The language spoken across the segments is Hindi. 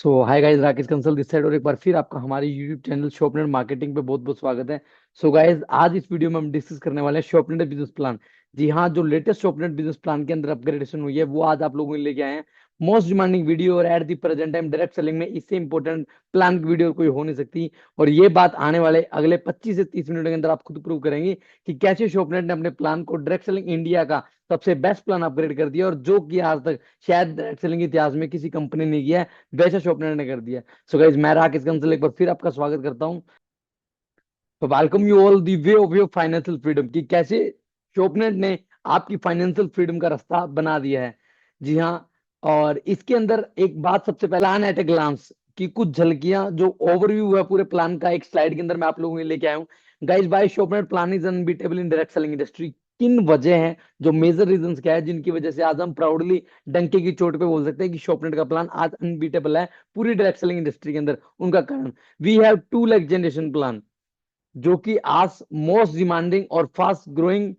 So hi guys, Rakesh Kansal this side और एक बार फिर आपका हमारे यूट्यूब चैनल शॉपनेट मार्केटिंग पे बहुत बहुत स्वागत है। सो गाइस, आज इस वीडियो में हम डिस्कस करने वाले हैं शॉपनेट बिजनेस प्लान। जी हाँ, जो लेटेस्ट शॉपनेट बिजनेस प्लान के अंदर अपग्रेडेशन हुई है वो आज आप लोगों के लिए लेके आए हैं। मोस्ट डिमांडिंग वीडियो और at the present time direct selling में इससे इंपॉर्टेंट प्लान की वीडियो कोई हो नहीं सकती। और ये बात आने वाले अगले 25 से 30 मिनट के अंदर आप खुद प्रूव करेंगे कि कैसे शॉपनेट ने अपने प्लान को डायरेक्ट सेलिंग इंडिया का सबसे बेस्ट प्लान अपग्रेड कर दिया, और जो कि आज तक शायद डायरेक्ट सेलिंग इतिहास में किसी कंपनी ने किया है वैसा शॉपनेट ने कर दिया। सो गाइज, मैं राकेश कंसल एक बार फिर आपका स्वागत करता हूं। तो welcome you all the way of your financial freedom, कि कैसे शॉपनेट ने आपकी फाइनेंशियल फ्रीडम का रास्ता बना दिया है। जी हाँ, और इसके अंदर एक बात सबसे पहले प्लान एट ए ग्लांस की कुछ झलकियां, जो ओवरव्यू है पूरे प्लान का एक स्लाइड के अंदर मैं आप लोगों के लिए लेके आया हूँ। Guys, by Shopnet plan is unbeatable in direct selling industry. किन वजह हैं, जो मेजर रीजंस क्या है जिनकी वजह से आज हम प्राउडली डंके की चोट पे बोल सकते हैं कि शॉपनेट का प्लान आज अनबीटेबल है पूरी डायरेक्ट सेलिंग इंडस्ट्री के अंदर। उनका कारण, we have 2 lakh generation plan, जो कि आज मोस्ट डिमांडिंग और फास्ट ग्रोइंग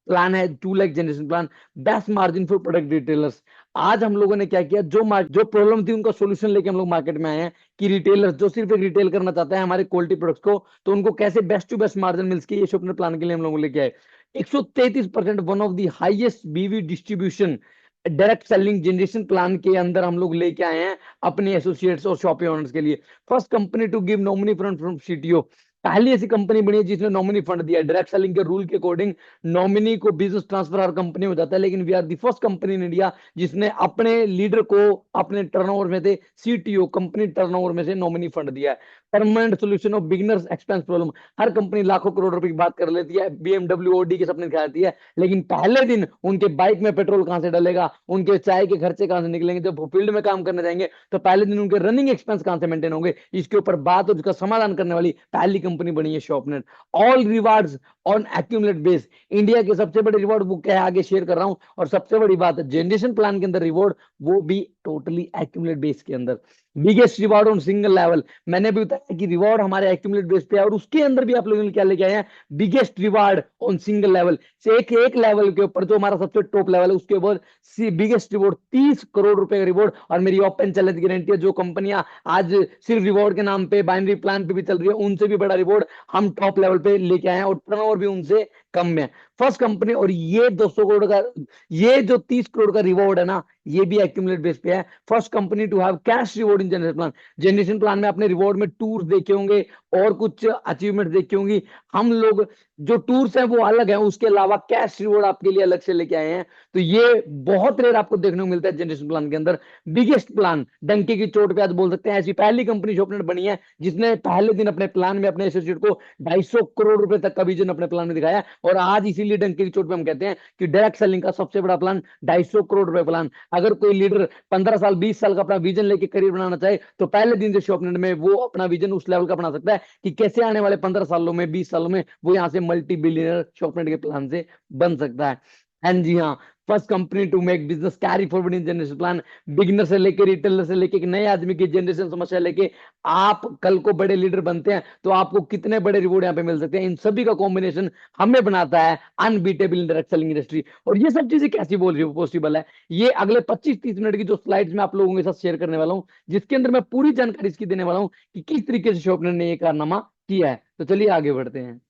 प्लान है। 2 lakh generation plan, best margin for product retailers. आज हम लोगों ने क्या किया, जो प्रॉब्लम थी उनका सोल्यूशन लेके हम लोग मार्केट में आए हैं कि रिटेलर्स जो सिर्फ एक रिटेल करना चाहते हैं हमारे क्वालिटी प्रोडक्ट्स को, तो उनको कैसे बेस्ट टू बेस्ट मार्जिन मिल सके, ये शॉपनेट प्लान के लिए हम लोग लेके आए। 133%, वन ऑफ द हाईएस्ट बीवी distribution direct selling generation plan के अंदर हम लोग लेके आए हैं अपने एसोसिएट्स और शॉप ओनर्स के लिए। First company to give nominee fund from CTO, पहली ऐसी कंपनी बनी है जिसने नॉमिनी फंड दिया। डायरेक्ट सेलिंग के रूल के अकॉर्डिंग नॉमिनी को बिजनेस ट्रांसफर हर कंपनी हो जाता है, लेकिन we are the first company in India जिसने अपने लीडर को अपने टर्नओवर में से सीटीओ कंपनी टर्नओवर में से नॉमिनी फंड दिया है। Permanent solution of beginners expense problem. Her company लाखों करोड़ रुपए की बात कर लेती है, बीएमडब्ल्यू ओडी के सपने दिखाती है, लेकिन पहले दिन उनके बाइक में पेट्रोल कहां से डलेगा, उनके चाय के खर्चे कहां से निकलेंगे, जब वो फील्ड में काम करने जाएंगे तो पहले दिन उनके रनिंग एक्सपेंस कहां से मेंटेन होंगे, इसके ऊपर बात और उसका समाधान करने वाली पहली कंपनी बनी है Shopnet. All rewards on accumulate base. India के सबसे बड़े रिवॉर्ड वो क्या है आगे शेयर कर रहा हूं, और सबसे बड़ी बात जनरेशन प्लान के अंदर रिवॉर्ड, वो भी टोटली एक्यूमुलेट बेस के अंदर। Biggest reward on single level, मैंने भी बताया कि रिवॉर्ड हमारे एक्यूमुलेट बेस पे है, और उसके अंदर भी आप लोगों ने क्या लेके आए हैं, biggest reward on single level से एक एक लेवल के ऊपर, जो हमारा सबसे टॉप लेवल है उसके ऊपर बिगेस्ट रिवॉर्ड 30 करोड़ रुपए का रिवॉर्ड। और मेरी ओपन चैलेंज गारंटी है, जो कंपनियां आज सिर्फ रिवॉर्ड के नाम पे बाइनरी प्लान पे भी चल रही है, उनसे भी बड़ा रिवॉर्ड हम टॉप लेवल पे लेके आए हैं, और टर्नओवर भी उनसे कम में। फर्स्ट कंपनी, और ये 200 करोड़ का, ये जो 30 करोड़ का रिवॉर्ड है ना, ये भी एक्यूमुलेट बेस पे है। First company to have cash reward in generation plan. Generation plan में अपने रिवॉर्ड में टूर देखे होंगे और कुछ अचीवमेंट देखी होंगी। हम लोग जो टूर्स हैं वो अलग है, उसके अलावा कैश रिवॉर्ड आपके लिए अलग से लेके आए हैं। तो ये बहुत रेयर आपको देखने को मिलता है जनरेशन प्लान के अंदर। बिगेस्ट प्लान, डंके की चोट पे आज बोल सकते हैं, ऐसी पहली कंपनी शॉपनेट बनी है जिसने पहले दिन अपने प्लान में अपने एसोसिएट को 250 करोड़ रुपए तक का विजन अपने प्लान में दिखाया। और आज इसीलिए डंके की चोट पे हम कहते हैं कि डायरेक्ट सेलिंग का सबसे बड़ा प्लान 250 करोड़ रुपए प्लान। अगर कोई लीडर 15 साल 20 साल का अपना विजन लेके करियर बनाना चाहे, तो पहले दिन से शॉपनेट में वो अपना विजन उस लेवल का बना सकता है कि कैसे आने वाले 15 सालों में 20 सालों में वो यहाँ से मल्टी बिलियनर शॉपनेट के प्लान से बन सकता है। एंड जी हाँ, first company to make business carry forward in generation plan. Beginner से लेके रिटेलर से लेके एक नए आदमी की जनरेशन समस्या लेके आप कल को बड़े लीडर बनते हैं, तो आपको कितने बड़े रिवॉर्ड यहाँ पे मिल सकते हैं, इन सभी का कॉम्बिनेशन हमें बनाता है unbeatable in direct selling industry. और ये सब चीजें कैसी बोल रही हो पॉसिबल है, ये अगले 25-30 मिनट की जो स्लाइड्स मैं आप लोगों के साथ शेयर करने वाला हूँ, जिसके अंदर मैं पूरी जानकारी इसकी देने वाला हूँ कि किस तरीके से शॉपनर ने ये कारनामा किया है। तो चलिए आगे बढ़ते हैं।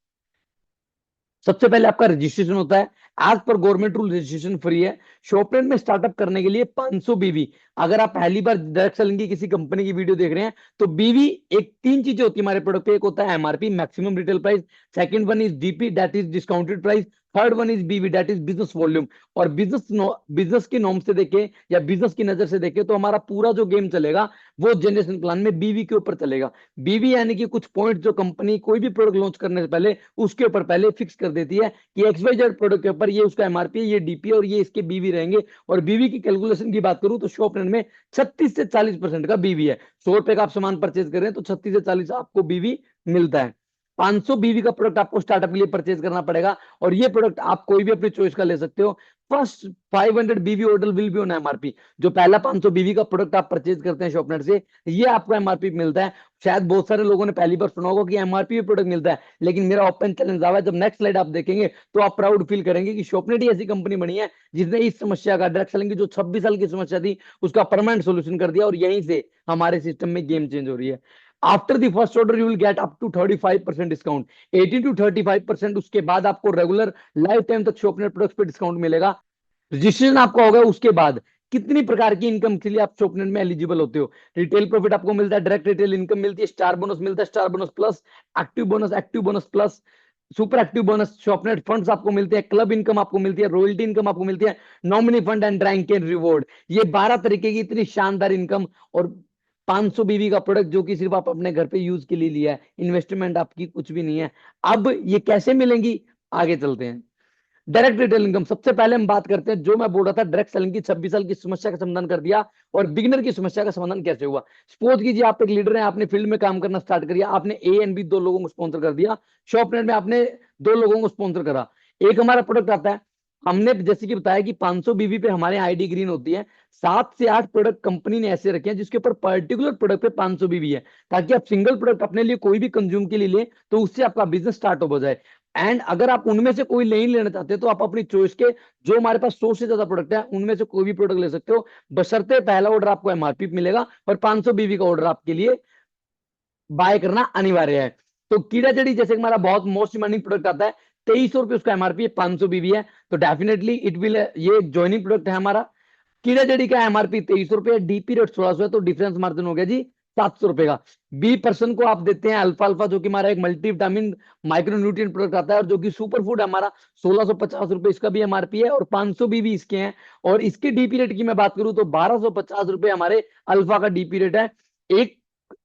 सबसे पहले आपका रजिस्ट्रेशन होता है। एज पर गवर्नमेंट रूल रजिस्ट्रेशन फ्री है। शॉपनेट में स्टार्टअप करने के लिए 500 बीवी। अगर आप पहली बार डायरेक्ट सेलिंग की किसी कंपनी की वीडियो देख रहे हैं, तो बीवी एक तीन चीजें होती है हमारे प्रोडक्ट पे। एक होता है MRP, maximum retail price. Second one is DP, that is discounted price. Third one is बीवी, दैट इज बिजनेस वॉल्यूम। और बिजनेस की नॉर्म से देखे या बिजनेस की नजर से देखे, तो हमारा पूरा जो गेम चलेगा वो जनरेशन प्लान में बीवी के ऊपर चलेगा। बीवी यानी कि कुछ पॉइंट जो कंपनी कोई भी प्रोडक्ट लॉन्च करने से पहले उसके ऊपर पहले फिक्स कर देती है कि XYZ प्रोडक्ट के ऊपर ये उसका एमआरपी, ये डीपी और ये इसके बीवी रहेंगे। और बीवी की कैलकुलेशन की बात करूं तो शॉपनेट में 36 से 40% का बीवी है। 100 रुपए का आप सामान परचेज कर रहे हैं तो 36 से 40 आपको बीवी मिलता है। 500 बीवी का प्रोडक्ट आपको स्टार्टअप के लिए परचेज करना पड़ेगा, और ये प्रोडक्ट आप कोई भी अपनी चॉइस का ले सकते हो। फर्स्ट 500 बीवी order will be on MRP. जो पहला 500 बीवी का प्रोडक्ट आप परचेज करते हैं शॉपनेट से, ये आपको एमआरपी मिलता है। शायद बहुत सारे लोगों ने पहली बार सुना होगा कि एमआरपी पे प्रोडक्ट मिलता है, लेकिन मेरा ओपन चैलेंज है, जब नेक्स्ट स्लाइड आप देखेंगे तो आप प्राउड फील करेंगे कि शॉपनेट ही ऐसी कंपनी बनी है जिसने इस समस्या का, डायरेक्ट सेलिंग की जो 26 साल की समस्या थी, उसका परमानेंट सोल्यूशन कर दिया, और यहीं से हमारे सिस्टम में गेम चेंज हो रही है। After the first order you will get up to 35% discount, 18 to 35%। उसके बाद आपको रेगुलर लाइफ टाइम तक शॉपनेट प्रोडक्ट्स पे डिस्काउंट मिलेगा। रजिस्ट्रेशन आपका होगा, उसके बाद कितनी प्रकार की इनकम के लिए आप शॉपनेट में एलिजिबल होते हो। रिटेल प्रॉफिट आपको मिलता है, डायरेक्ट रिटेल इनकम मिलती है, स्टार बोनस मिलता है, star bonus plus, active bonus plus, super active bonus, Shopnet funds आपको मिलते हैं, क्लब इनकम आपको मिलती है, रॉयल्टी इनकम आपको मिलती है, nominee fund and rank and reward. ये 12 तरीके की इतनी शानदार इनकम, और 500 बीवी का प्रोडक्ट जो कि सिर्फ आप अपने घर पे यूज के लिए लिया है, इन्वेस्टमेंट आपकी कुछ भी नहीं है। अब ये कैसे मिलेंगी, आगे चलते हैं। डायरेक्ट रिटेल इनकम, सबसे पहले हम बात करते हैं, जो मैं बोल रहा था डायरेक्ट सेलिंग की 26 साल की समस्या का समाधान कर दिया, और बिगिनर की समस्या का समाधान कैसे हुआ। सपोज कीजिए आप एक लीडर हैं, आपने फील्ड में काम करना स्टार्ट कर दिया, आपने ए एंड बी दो लोगों को स्पॉन्सर कर दिया, शॉपनेट में आपने दो लोगों को स्पॉन्सर करा। एक हमारा प्रोडक्ट आता है, हमने जैसे कि बताया कि 500 बीवी पे हमारे आईडी ग्रीन होती है, 7 से 8 प्रोडक्ट कंपनी ने ऐसे रखे हैं जिसके ऊपर पर्टिकुलर प्रोडक्ट पे 500 बीवी है, ताकि आप सिंगल प्रोडक्ट अपने लिए कोई भी कंज्यूम के लिए लें तो उससे आपका बिजनेस स्टार्ट हो जाए। एंड अगर आप उनमें से कोई नहीं लेना चाहते तो आप अपनी चॉइस के, जो हमारे पास 100 से ज्यादा प्रोडक्ट है, उनमें से कोई भी प्रोडक्ट ले सकते हो, बशर्ते पहला ऑर्डर आपको एमआरपी मिलेगा और 500 बीवी का ऑर्डर आपके लिए बाय करना अनिवार्य है। तो कीड़ा जड़ी जैसे हमारा बहुत मोस्ट डिमांडिंग प्रोडक्ट आता है, 2300 रुपये उसका एमआरपी है, 500 बीवी है, तो डेफिनेटली इट विल, ये ज्वाइनिंग प्रोडक्ट है हमारा। कीड़ा जड़ी का एमआरपी 2300 रुपये, डीपी रेट 1600 है, तो डिफरेंस मार्जिन हो गया जी 700 रुपए का। बी पर्सन को आप देते हैं अल्फा अल्फा, जो कि हमारा एक मल्टीविटामिन माइक्रो न्यूट्रिएंट प्रोडक्ट आता है, और जो कि सुपर फूड है हमारा, 1650 रुपए इसका भी एमआरपी है, और 500 भी इसके हैं। और इसके डीपी रेट की मैं बात करूं तो 1250 रुपए हमारे अल्फा का डीपी रेट है। एक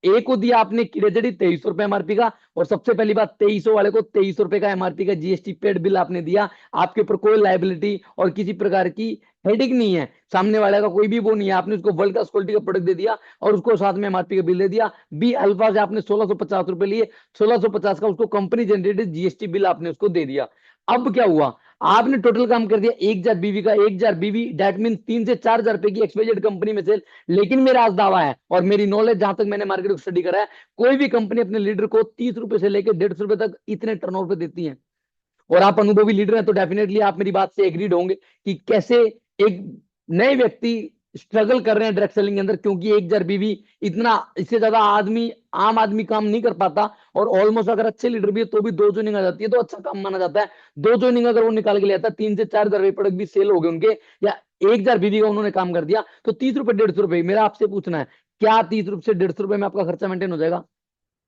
ए को दिया आपने कीड़ेजड़ी 2300 रुपए एमआरपी का, और सबसे पहली बात 2300 वाले को 2300 रुपए का एमआरपी का जीएसटी पेड बिल आपने दिया। आपके ऊपर कोई लाइबिलिटी और किसी प्रकार की हेडिंग नहीं है, सामने वाले का कोई भी वो नहीं है, आपने उसको वर्ल्ड क्लास क्वालिटी का प्रोडक्ट दे दिया और उसको साथ में एमआरपी का बिल दे दिया। बी अल्फा से आपने 1650 रुपए लिए, 1650 का उसको कंपनी जनरेटेड जीएसटी बिल आपने उसको दे दिया। अब क्या हुआ, आपने टोटल काम कर दिया 1000 बीवी का, 1000 बीवी डेट मीन 3 से 4000 रुपए की एक्सपेक्टेड कंपनी में से। लेकिन मेरा आज दावा है और मेरी नॉलेज जहां तक मैंने मार्केट को स्टडी करा है, कोई भी कंपनी अपने लीडर को 30 रुपए से लेकर 150 रुपए तक इतने टर्नओवर पे देती है। और आप अनुभवी लीडर हैं तो डेफिनेटली आप मेरी बात से एग्रीड होंगे कि कैसे एक नए व्यक्ति स्ट्रगल कर रहे हैं डायरेक्ट सेलिंग के अंदर, क्योंकि 1000 बीवी इतना, इससे ज्यादा आदमी, आम आदमी काम नहीं कर पाता। और ऑलमोस्ट अगर अच्छे लीडर भी है तो भी 2 ज्वाइनिंग आ जाती है तो अच्छा काम माना जाता है। 2 ज्वाइनिंग अगर वो निकाल के ले आता है, 3 से 4000 रुपए प्रोडक्ट भी सेल हो गए उनके, या 1000 बीवी का उन्होंने काम कर दिया, तो 30 रुपए 150 रुपए। मेरा आपसे पूछना है, क्या 30 रुपए से 150 रुपए में आपका खर्चा मेंटेन हो जाएगा।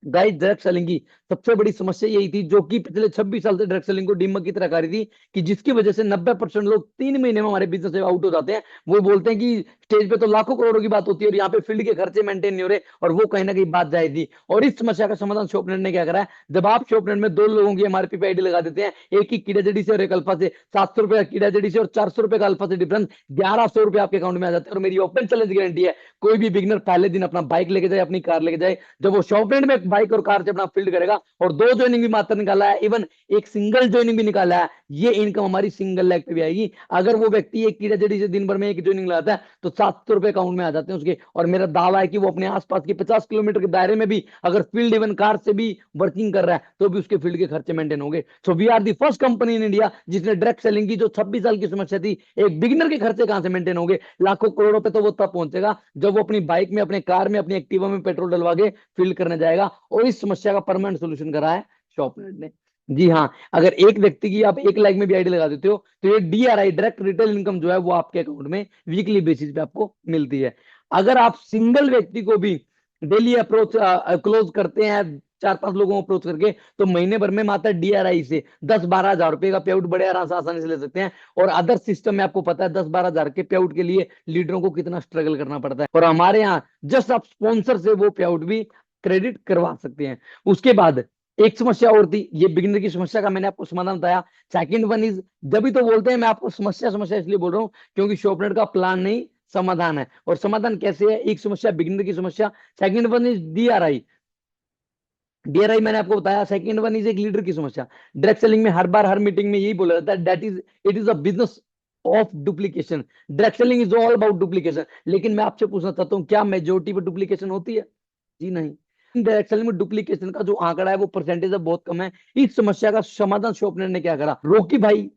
गाइस डायरेक्ट सेलिंग की सबसे बड़ी समस्या यही थी, जो कि पिछले 26 साल से डायरेक्ट सेलिंग को डिमक की तरह कर रही थी, कि जिसकी वजह से 90% लोग 3 महीने में हमारे बिजनेस से आउट हो जाते हैं। वो बोलते हैं कि स्टेज पे तो लाखों करोड़ों की बात होती है और यहाँ पे फील्ड के खर्चे मेंटेन नहीं हो रहे, और वो कहीं ना कहीं बात जायज थी। और इस समस्या का समाधान शॉपनेट ने क्या करा है, जब आप शॉपनेट में दो लोगों की एमआरपी पे आईडी लगा देते हैं, एक ही कीड़ा जड़ी से और एक अल्फा से, 700 रुपए का कीड़ा जड़ी से और 400 रुपए का अल्फा से डिफरेंस, 1100 रुपए आपके अकाउंट में आ जाते हैं। और मेरी ओपन चैलेंज गारंटी है, कोई भी बिगनर पहले दिन अपना बाइक लेके जाए, अपनी कार लेके जाए, जब वो शॉपनेट में बाइक और कार से अपना फील्ड करेगा, और 2 ज्वाइनिंग भी मात्र निकाला है, इवन एक सिंगल ज्वाइनिंग भी निकाला है, ये इनकम हमारी सिंगल लेग पे भी आएगी। अगर वो व्यक्ति एक कीड़ा जड़ी से दिन भर में एक ज्वाइनिंग लगाता है तो 700 रुपए अकाउंट में आ जाते हैं उसके। और मेरा दावा है कि वो अपने आसपास के 50 किलोमीटर के दायरे में भी अगर फील्ड इवन कार से भी वर्किंग कर रहा है तो भी उसके फील्ड के खर्चे मेंटेन होंगे। So we are the first company in India जिसने डायरेक्ट सेलिंग की, जो 26 साल की समस्या थी, एक बिगिनर के खर्चे कहां से मेंटेन होंगे, लाखों करोड़ों पे तो वो तब पहुंचेगा जब वो अपनी बाइक में, अपने कार में, अपनी एक्टिवा में पेट्रोल डलवा के फील्ड करने जाएगा। और इस समस्या का परमानेंट सोल्यूशन करा है शॉपनेट ने। जी हाँ, अगर एक व्यक्ति की आप 1 लाख में भी आईडी लगा देते हो तो ये डीआरआई, डायरेक्ट रिटेल इनकम जो है वो आपके अकाउंट में वीकली बेसिस पे आपको मिलती है। अगर आप सिंगल व्यक्ति को भी डेली अप्रोच क्लोज करते हैं, 4-5 लोगों को अप्रोच करके, तो महीने भर में मात्र डीआरआई से 10-12 हजार रुपए का पे आउट बड़े आराम से, आसानी से ले सकते हैं। और अदर सिस्टम में आपको पता है 10-12 हजार के पे आउट के लिए लीडरों को कितना स्ट्रगल करना पड़ता है, और हमारे यहाँ जस्ट आप स्पॉन्सर से वो पे आउट भी क्रेडिट करवा सकते हैं। उसके बाद एक समस्या और थी, ये बिगिनर की समस्या का मैंने आपको समाधान बताया। सेकंड वन इज, जब भी तो बोलते हैं, मैं आपको समस्या समस्या इसलिए बोल रहा हूँ क्योंकि शॉपनेट का प्लान नहीं, समाधान है। और समाधान कैसे है, एक समस्या बिगिनर की समस्या, second one is DRI. DRI मैंने आपको बताया। सेकंड वन इज एक लीडर की समस्या। डायरेक्ट सेलिंग में हर बार हर मीटिंग में यही बोला जाता है, that is it is a business of duplication. Direct selling is all about duplication. लेकिन मैं आपसे पूछना चाहता हूँ, क्या मेजोरिटी पर डुप्लीकेशन होती है? जी नहीं। डायरेक्ट सेलिंग में डुप्लीकेशन का जो आंकड़ा है वो परसेंटेज बहुत कम है। इस समस्या का समाधान शॉपनर ने क्या करा, रोकी भाई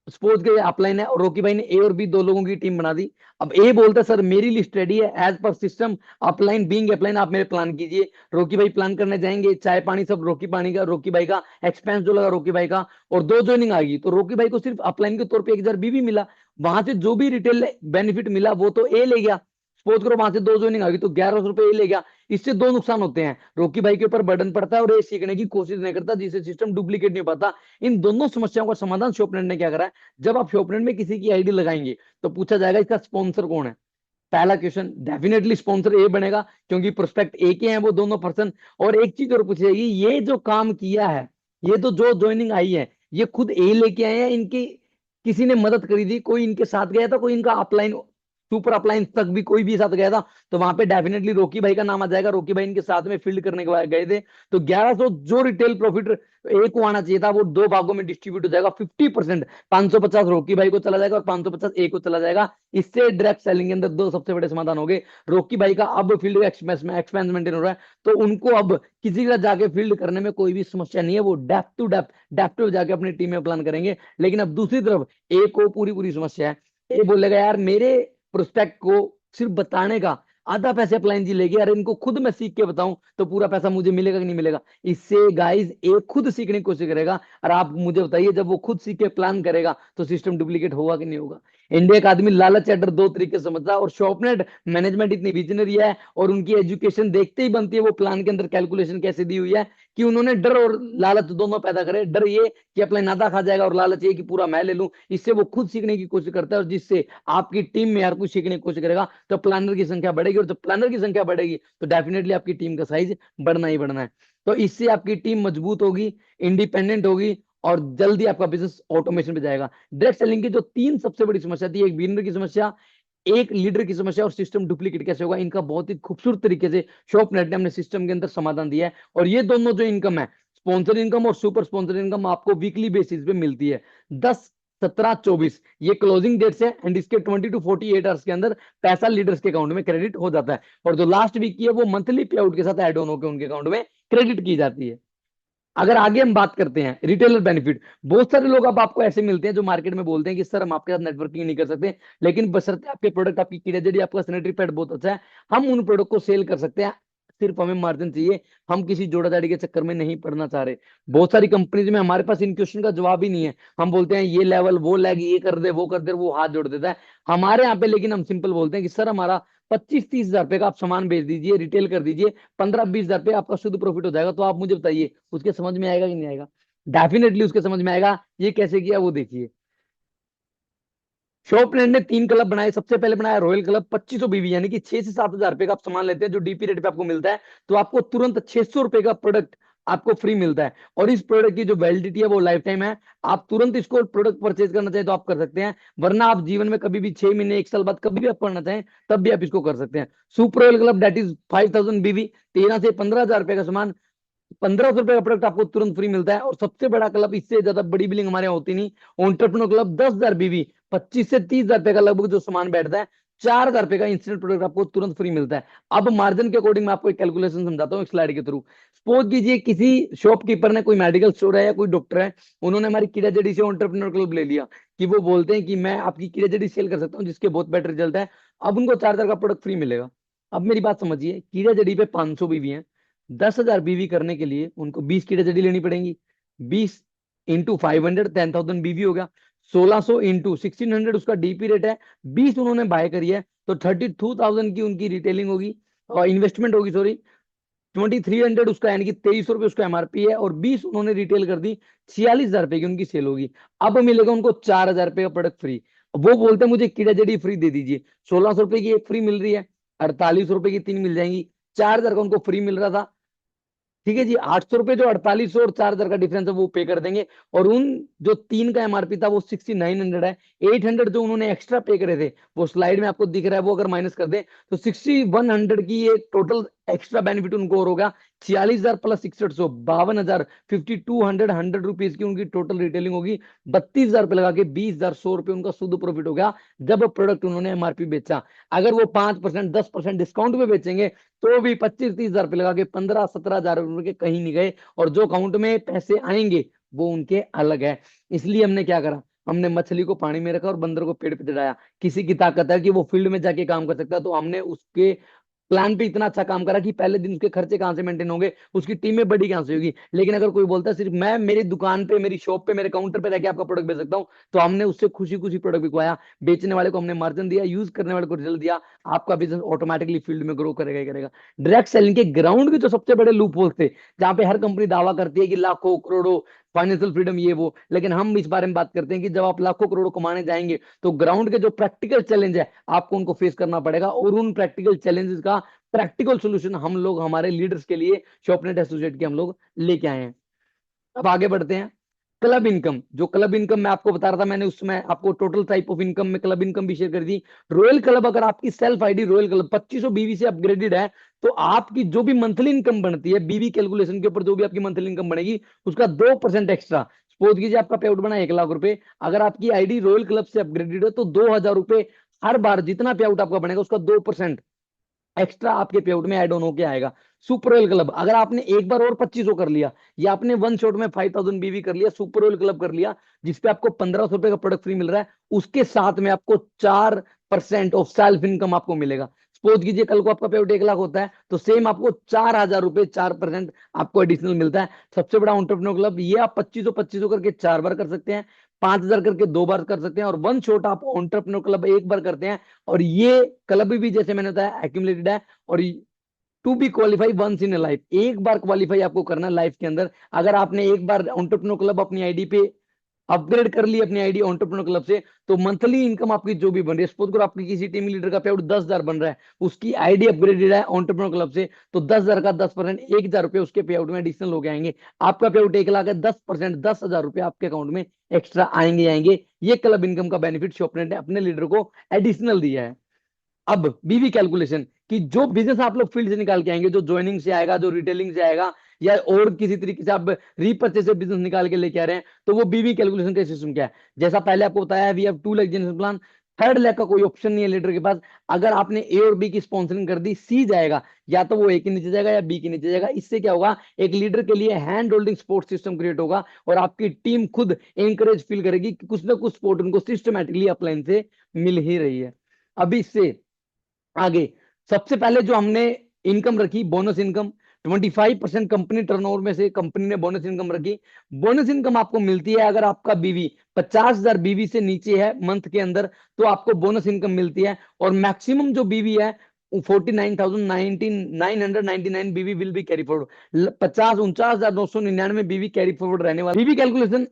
सपोज के अपलाइन है और रोकी भाई ने ए और बी दो लोगों की टीम बना दी। अब ए बोलता है सर मेरी लिस्ट रेडी है as per system, upline being upline आप मेरे प्लान कीजिए। रोकी भाई प्लान करने जाएंगे, चाय पानी सब रोकी पानी का, रोकी भाई का एक्सपेंस जो लगा रोकी भाई का, और दो ज्वाइनिंग आ गई, तो रोकी भाई को सिर्फ अपलाइन के तौर पे 1,000 बी भी मिला। वहां से जो भी रिटेल बेनिफिट मिला वो तो ए ले गया। सपोज करो वहां से दो ज्वाइनिंग आ गई तो 1,100 रुपए ए ले गया। इससे दो नुकसान होते हैं, रोकी भाई के ऊपर बर्डन पड़ता है और ये सीखने की कोशिश नहीं करता, जिससे सिस्टम डुप्लीकेट नहीं हो पाता। इन दोनों समस्याओं का समाधान शॉपनेट ने क्या करा है, जब आप शॉपनेट में किसी की आईडी लगाएंगे तो पूछा जाएगा इसका स्पॉन्सर कौन है। पहला क्वेश्चन डेफिनेटली स्पॉन्सर ए बनेगा, क्योंकि प्रोस्पेक्ट ए के हैं वो दोनों पर्सन। और एक चीज और पूछी जाएगी, ये जो काम किया है, ये तो जो ज्वाइनिंग आई है ये खुद ए लेके आए हैं, इनकी किसी ने मदद करी थी, कोई इनके साथ गया था, कोई इनका अपलाइन सुपर अपलाइन तक भी कोई भी साथ गया था, तो वहां पे डेफिनेटली रोकी भाई का नाम आ जाएगा। रोकी भाई इनके साथ में फील्ड करने के बाद गए थे। तो 1,100 जो रिटेल प्रॉफिट ए को आना चाहिए था वो दो भागों में डिस्ट्रीब्यूट हो जाएगा 50%। 550 रोकी भाई को चला जाएगा और 550 ए को चला जाएगा। इससे डायरेक्ट सेलिंग के अंदर दो सबसे बड़े समाधान हो गए। रोकी भाई का अब फील्ड एक्सपेंस मेंटेन हो रहा है, तो उनको अब किसी का जाके फील्ड करने में कोई भी समस्या नहीं है, वो डेप्थ टू जाके अपनी टीम में प्लान करेंगे। लेकिन अब दूसरी तरफ ए को पूरी पूरी समस्या है। ए बोलेगा यार मेरे प्रोस्पेक्ट को सिर्फ बताने का आधा पैसे अपलाइन जी लेगी, अरे इनको खुद मैं सीख के बताऊं तो पूरा पैसा मुझे मिलेगा कि नहीं मिलेगा। इससे गाइस एक खुद सीखने की कोशिश करेगा, और आप मुझे बताइए जब वो खुद सीख के प्लान करेगा तो सिस्टम डुप्लीकेट होगा कि नहीं होगा। इंडिया का आदमी लालच या डर दो तरीके से समझता है, और शॉपनेट मैनेजमेंट इतनी विजनरी है और उनकी एजुकेशन देखते ही बनती है वो प्लान के अंदर कैलकुलेशन कैसे दी हुई है कि उन्होंने डर और लालच दोनों पैदा करे। डर ये कि अपना नादा खा जाएगा और लालच ये कि पूरा मैं ले लूं। इससे वो खुद सीखने की कोशिश करता है, और जिससे आपकी टीम में यार कुछ सीखने की कोशिश करेगा तो प्लानर की संख्या बढ़ेगी, और जब प्लानर की संख्या बढ़ेगी तो डेफिनेटली आपकी टीम का साइज बढ़ना ही बढ़ना है। तो इससे आपकी टीम मजबूत होगी, इंडिपेंडेंट होगी, और जल्दी आपका बिजनेस ऑटोमेशन पे जाएगा। डायरेक्ट सेलिंग की जो तीन सबसे बड़ी समस्या थी, एक बिगिनर की समस्या, एक लीडर की समस्या, और सिस्टम डुप्लीकेट कैसे होगा, इनका बहुत ही खूबसूरत तरीके से शॉपनेट ने अपने सिस्टम के अंदर समाधान दिया है। और ये दोनों जो इनकम है, स्पॉन्सर इनकम और सुपर स्पॉन्सर इनकम, आपको वीकली बेसिस पे मिलती है। 10, 17, 24 ये क्लोजिंग डेट्स है, एंड इसके 20 to 48 आवर्स के अंदर पैसा लीडर्स के अकाउंट में क्रेडिट हो जाता है। और जो लास्ट वीक की है वो मंथली पे आउट के साथ ऐड ऑन होकर उनके अकाउंट में क्रेडिट की जाती है। अगर आगे हम बात करते हैं रिटेलर बेनिफिट, बहुत सारे लोग अब आपको ऐसे मिलते हैं जो मार्केट में बोलते हैं कि सर हम आपके साथ नेटवर्किंग नहीं कर सकते, लेकिन बशर्ते आपके प्रोडक्ट, आपकी कीड़े आपका सैनिटरी पैड बहुत अच्छा है, हम उन प्रोडक्ट को सेल कर सकते हैं, सिर्फ हमें मार्जिन चाहिए। हम किसी जोड़ाजाड़ी के चक्कर में नहीं पड़ना चाह रहे। बहुत सारी कंपनीज में हमारे पास इन क्वेश्चन का जवाब ही नहीं है। हम बोलते हैं ये लेवल वो लैग, ये कर दे वो कर दे, वो हाथ जोड़ देता है हमारे यहाँ पे। लेकिन हम सिंपल बोलते हैं कि सर हमारा 25-30 हजार रुपए का आप सामान बेच दीजिए, रिटेल कर दीजिए, 15-20 हजार रुपए आपका शुद्ध प्रॉफिट हो जाएगा। तो आप मुझे बताइए उसके समझ में आएगा कि नहीं आएगा? डेफिनेटली उसके समझ में आएगा। ये कैसे किया वो देखिए। शॉपलैंड ने 3 क्लब बनाए। सबसे पहले बनाया रॉयल क्लब, 2500 बीवी, यानी कि 6 से 7 हजार रुपए का आप सामान लेते हैं जो डीपी रेट पे आपको मिलता है, तो आपको तुरंत 600 रुपए का प्रोडक्ट आपको फ्री मिलता है। और इस प्रोडक्ट की जो वैलिडिटी है वो लाइफ टाइम है। आप तुरंत इसको प्रोडक्ट परचेज करना चाहें तो आप कर सकते हैं, वरना आप जीवन में कभी भी 6 महीने 1 साल बाद कभी भी आप करना चाहें तब भी आप इसको कर सकते हैं। Super royal club that is 5000 बीवी, 13 से 15 हजार रुपए का सामान, 1,500 रुपए का प्रोडक्ट आपको तुरंत फ्री मिलता है। और सबसे बड़ा क्लब, इससे ज्यादा बड़ी बिलिंग हमारे यहाँ होती नहीं, एंटरप्रेन्योर क्लब 10,000 बीवी, 25 से 30 हजार रुपए का लगभग जो सामान बैठता है, 4 हजार रुपए का इंस्टेंट प्रोडक्ट आपको तुरंत फ्री मिलता है। अब मार्जिन के अकॉर्डिंग मैं आपको एक कैलकुलेशन समझाता हूँ एक स्लाइड के थ्रू। सपोज कीजिए किसी शॉपकीपर ने, कोई मेडिकल स्टोर है या कोई डॉक्टर है, उन्होंने हमारी कीड़ा जड़ी से एंटरप्रेन्योर क्लब ले लिया कि वो बोलते हैं कि मैं आपकी कीड़ा जड़ी सेल कर सकता हूँ जिसके बहुत बेटर रिजल्ट है। अब उनको 4 हजार का प्रोडक्ट फ्री मिलेगा। अब मेरी बात समझिए, कीड़ा जड़ी पे 500 बीवी है, 10,000 बीवी करने के लिए उनको 20 कीड़े जड़ी लेनी पड़ेंगी। 20 × 500, 10,000 बीवी हो गया। 1600 इंटू 1600 उसका डीपी रेट है, 20 उन्होंने बाय करी है, तो 32,000 की उनकी रिटेलिंग होगी और इन्वेस्टमेंट होगी, सॉरी। 2300 उसका, यानी कि 2300 रुपये उसका एमआरपी है, और 20 उन्होंने रिटेल कर दी, 46,000 रुपए की उनकी सेल होगी। अब मिलेगा उनको 4,000 रुपए का प्रोडक्ट फ्री। वो बोलते हैं मुझे कीड़ा जड़ी फ्री दे दीजिए। 1,600 रुपए की एक फ्री मिल रही है, 4800 रुपए की 3 मिल जाएंगी, 4,000 का उनको फ्री मिल रहा था। ठीक है जी, 800 रुपए जो 4800 और 4,000 का डिफरेंस है वो पे कर देंगे। और उन जो 3 का एमआरपी था वो 6900 है। 800 जो उन्होंने एक्स्ट्रा पे करे थे वो स्लाइड में आपको दिख रहा है, वो अगर माइनस कर दे तो 6100 की ये टोटल एक्स्ट्रा बेनिफिट उनको और होगा 46,000 प्लस 6100, 52,000, 5200, 100 रुपीज की उनकी टोटल रिटेलिंग होगी। 32,000 रुपए लगा के 20,100 रुपए उनका शुद्ध प्रॉफिट हो गया जब प्रोडक्ट उन्होंने एमआरपी बेचा। अगर वो 5%, 10% डिस्काउंट पे बेचेंगे तो भी 25-30,000 रुपए लगा के 15-17,000 रुपए के कहीं नहीं गए, और जो अकाउंट में पैसे आएंगे वो उनके अलग है। इसलिए हमने क्या करा, हमने मछली को पानी में रखा और बंदर को पेड़ पे चढ़ाया। किसी की ताकत है कि वो फील्ड में जाके काम कर सकता है, तो हमने उसके प्लान पे इतना अच्छा काम करा कि पहले दिन उसके खर्चे कहाँ से मेंटेन होंगे, उसकी टीमें बड़ी कहाँ से होगी। लेकिन अगर कोई बोलता है सिर्फ मैं मेरी दुकान पे, मेरी शॉप पे, मेरे काउंटर पे रहकर आपका प्रोडक्ट बेच सकता हूँ, तो हमने उससे खुशी खुशी प्रोडक्ट बिकवाया। बेचने वाले को हमने मार्जिन दिया, यूज करने वाले को रिजल्ट दिया। आपका बिजनेस ऑटोमेटिकली फील्ड में ग्रो करेगा ही करेगा। डायरेक्ट सेलिंग के ग्राउंड के जो सबसे बड़े लूप होल्स थे, जहां पे हर कंपनी दावा करती है कि लाखों करोड़ों फाइनेंशियल फ्रीडम ये वो, लेकिन हम इस बारे में बात करते हैं कि जब आप लाखों करोड़ों कमाने जाएंगे तो ग्राउंड के जो प्रैक्टिकल चैलेंज है आपको उनको फेस करना पड़ेगा, और उन प्रैक्टिकल चैलेंजेस का प्रैक्टिकल सोल्यूशन हम लोग हमारे लीडर्स के लिए शॉपनेट एसोसिएट के हम लोग लेके आए हैं। अब आगे बढ़ते हैं। क्लब इनकम, जो क्लब इनकम मैं आपको बता रहा था, मैंने उसमें आपको टोटल टाइप ऑफ इनकम में क्लब इनकम भी शेयर कर दी। रॉयल क्लब, अगर आपकी सेल्फ आईडी रॉयल क्लब 2500 बीवी से अपग्रेडेड है, तो आपकी जो भी मंथली इनकम बनती है बीवी कैलकुलेशन के ऊपर, जो भी आपकी मंथली इनकम बनेगी उसका 2% एक्स्ट्रा। सपोज कीजिए आपका पे आउट बना 1 लाख रुपए, अगर आपकी आईडी रॉयल क्लब से अपग्रेडेड है तो 2,000 रुपए हर बार जितना पे आउट आपका बनेगा उसका 2% एक्स्ट्रा आपके पे आउट में ऐड ऑन होके आएगा। सुपर ऑयल क्लब, अगर आपने एक बार और 2500 कर लिया, या आपने वन शॉट में 5,000 बीवी कर लिया, सुपर ऑयल क्लब कर लिया, जिसपे आपको 1,500 रुपए का प्रोडक्ट फ्री मिल रहा है, उसके साथ में आपको 4% ऑफ सेल्फ इनकम आपको मिलेगा। सपोज कीजिए कल को आपका पे आउट 1 लाख होता है, तो सेम आपको 4,000 रुपए 4% आपको एडिशनल मिलता है। सबसे बड़ा एंटरप्रेन्योर क्लब, ये आप 2500 2500 करके 4 बार कर सकते हैं, 5,000 करके 2 बार कर सकते हैं, और वन शॉट आप एंटरप्रेन्योर क्लब 1 बार करते हैं। और ये क्लब भी जैसे मैंने बताया एक्यूमुलेटेड है, और to be qualify once in life, एक बार क्वालिफाई आपको करना है लाइफ के अंदर। अगर आपने एक बार एंटरप्रेन्योर क्लब अपनी आईडी पे अपग्रेड कर ली, अपनी आईडी एंटरप्रेन्योर क्लब से, तो मंथली इनकम आपकी जो भी बन रही है, सपोज करो आपकी किसी टीम लीडर का पे आउट 10,000 बन रहा है, उसकी आईडी अपग्रेडेड है एंटरप्रेन्योर क्लब से, तो 10,000 का 10%, 1,000 रुपए उसके पे आउट में एडिशनल हो गए आएंगे। आपका पे आउट 1 लाख है, 10%, 10,000 रुपए आपके अकाउंट में एक्स्ट्रा आएंगे। ये क्लब इनकम का बेनिफिट शॉपनेट ने अपने लीडर को एडिशनल दिया है। अब बीवी कैलकुलेशन, कि जो बिजनेस आप लोग फील्ड से निकाल के आएंगे, जो ज्वाइनिंग से आएगा, जो रिटेलिंग से आएगा, या और किसी तरीके से आप रीपर्चेस से बिजनेस निकाल के लेके आ रहे हैं, तो वो बीवी कैलकुलेशन का सिस्टम क्या है। जैसा पहले आपको बताया, we have 2 lakh generation plan, 3rd lakh का कोई ऑप्शन नहीं है लीडर के पास। अगर आपने ए और बी की स्पॉन्सरिंग कर दी, सी जाएगा, या तो वो ए के नीचे जाएगा या बी के नीचे जाएगा। इससे क्या होगा, एक लीडर के लिए hand holding support system create होगा, और आपकी टीम खुद एंकरेज फील करेगी कि कुछ ना कुछ सपोर्ट उनको सिस्टमेटिकली अपलाइन से मिल ही रही है। अभी इससे आगे सबसे पहले जो हमने इनकम रखी, बोनस इनकम, 25% कंपनी टर्नओवर में से कंपनी ने बोनस इनकम रखी। बोनस इनकम आपको मिलती है अगर आपका बीवी 50,000 बीवी से नीचे है मंथ के अंदर, तो आपको बोनस इनकम मिलती है। और मैक्सिमम जो बीवी है 49,999 बीवी विल बी कैरी फॉरवर्ड, 49,999 बीवी कैरी फॉरवर्ड रहने वाला बीवी कैलकुलेशन।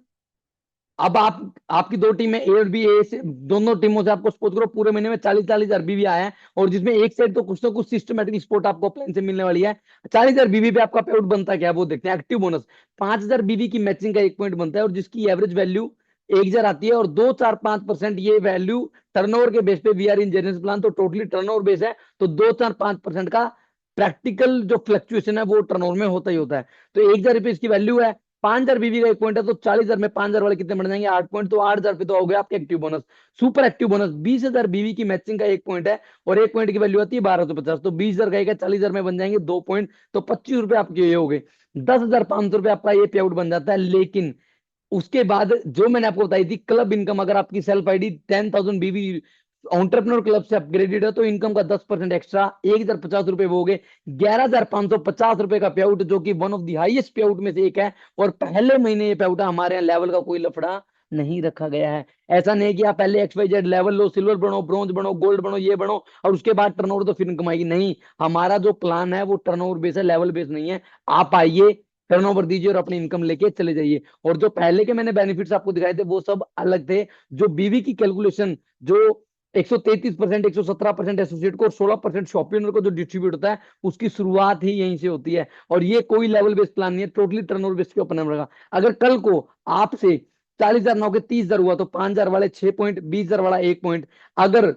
अब आप, आपकी दो टीमें ए और बी, ए से दोनों टीमों से आपको सपोज करो पूरे महीने में 40,000 बीवी आया है, और जिसमें एक साइड तो कुछ ना कुछ सिस्टमेटिक सपोर्ट आपको प्लान से मिलने वाली है। 40,000 बीवी पे आपका पे आउट बनता क्या है वो देखते हैं। एक्टिव बोनस 5,000 बीवी की मैचिंग का 1 पॉइंट बनता है, और जिसकी एवरेज वैल्यू 1,000 आती है, और 2-4-5% ये वैल्यू टर्नओवर के बेस पे, we are in general plan तो टोटली टर्नओवर बेस है, तो 2-4-5% का प्रैक्टिकल जो फ्लक्चुएशन है वो टर्नओवर में होता ही होता है। तो 1,000 रुपए इसकी वैल्यू है, 5,000 बीवी का 1 पॉइंट है, तो 40,000 में 5,000 वाले कितने बन जाएंगे, 8 पॉइंट, तो 8,000 रुपए तो हो गया आपके active bonus. Super active bonus 20,000 बीवी की मैचिंग का 1 पॉइंट है, और 1 पॉइंट की वैल्यू आती है 1,250, तो 20,000 का 40,000 में बन जाएंगे 2 पॉइंट, तो 25 रुपए आपके ये हो गए। 10,500 रुपए आपका ये पे आउट बन जाता है। लेकिन उसके बाद जो मैंने आपको बताई थी क्लब इनकम, अगर आपकी सेल्फ आईडी 10,000 बीवी एंटरप्रेन्योर क्लब से अपग्रेडेड है, तो इनकम का 10% एक्स्ट्रा 1,050 रुपए वो हो गए। 11,550 रुपए का पे आउट, जो कि वन ऑफ द हाईएस्ट पे आउट में से एक है, और पहले महीने ये पे आउट है। हमारे यहाँ लेवल का कोई लफड़ा नहीं रखा गया है। ऐसा नहीं है कि आप पहले XYZ लेवल लो, सिल्वर बनो, ब्रॉन्ज बनो, गोल्ड बनो, ये बनो, और उसके बाद टर्नओवर तो फिर इनकम आएगी, नहीं। हमारा जो प्लान है वो टर्नओवर बेस है, लेवल बेस नहीं है। आप आइए, टर्नओवर दीजिए और अपनी इनकम लेके चले जाइए। और जो पहले के मैंने बेनिफिट्स आपको दिखाए थे वो सब अलग थे। जो बीवी की कैलकुलेशन, जो 133%, 117% एसोसिएट को और 16% शॉप ओनर को जो डिस्ट्रीब्यूट होता है, उसकी शुरुआत ही यहीं से होती है। और ये कोई लेवल बेस्ड प्लान नहीं है, टोटली टर्नओवर बेस्ड के ऊपर रहेगा। अगर कल को आपसे 40,000 ना के 30,000 हुआ, तो 5,000 वाले 6 पॉइंट, 20,000 वाला 1 पॉइंट। अगर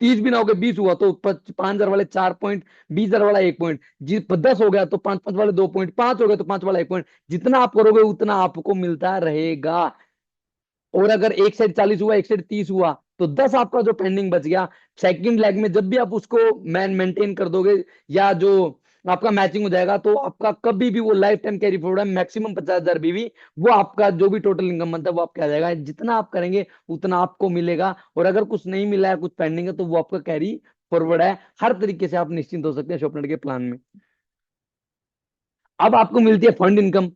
30 भी ना हो गए, 20 हुआ तो 5,000 वाले 4 पॉइंट, 20,000 वाला 1 पॉइंट, जी 10 हो गया तो 5 5 वाले 2 पॉइंट, 5 हो गया तो 5 वाला 1 पॉइंट। जितना आप करोगे उतना आपको मिलता रहेगा। और अगर एक साइड 40 हुआ, एक साइड 30 हुआ, तो 10 आपका जो पेंडिंग बच गया, सेकंड लेग में जब भी आप उसको मेंटेन कर दोगे, या जो आपका मैचिंग हो जाएगा, तो आपका कभी भी वो लाइफ टाइम कैरी फॉरवर्ड है, मैक्सिमम 50,000 बीवी, वो आपका जो भी टोटल इनकम बनता है वो आपका आ जाएगा। जितना आप करेंगे उतना आपको मिलेगा। और अगर कुछ नहीं मिला है, कुछ पेंडिंग है, तो वो आपका कैरी फॉरवर्ड है। हर तरीके से आप निश्चिंत हो सकते हैं शॉर्पनेट के प्लान में। अब आपको मिलती है fund income.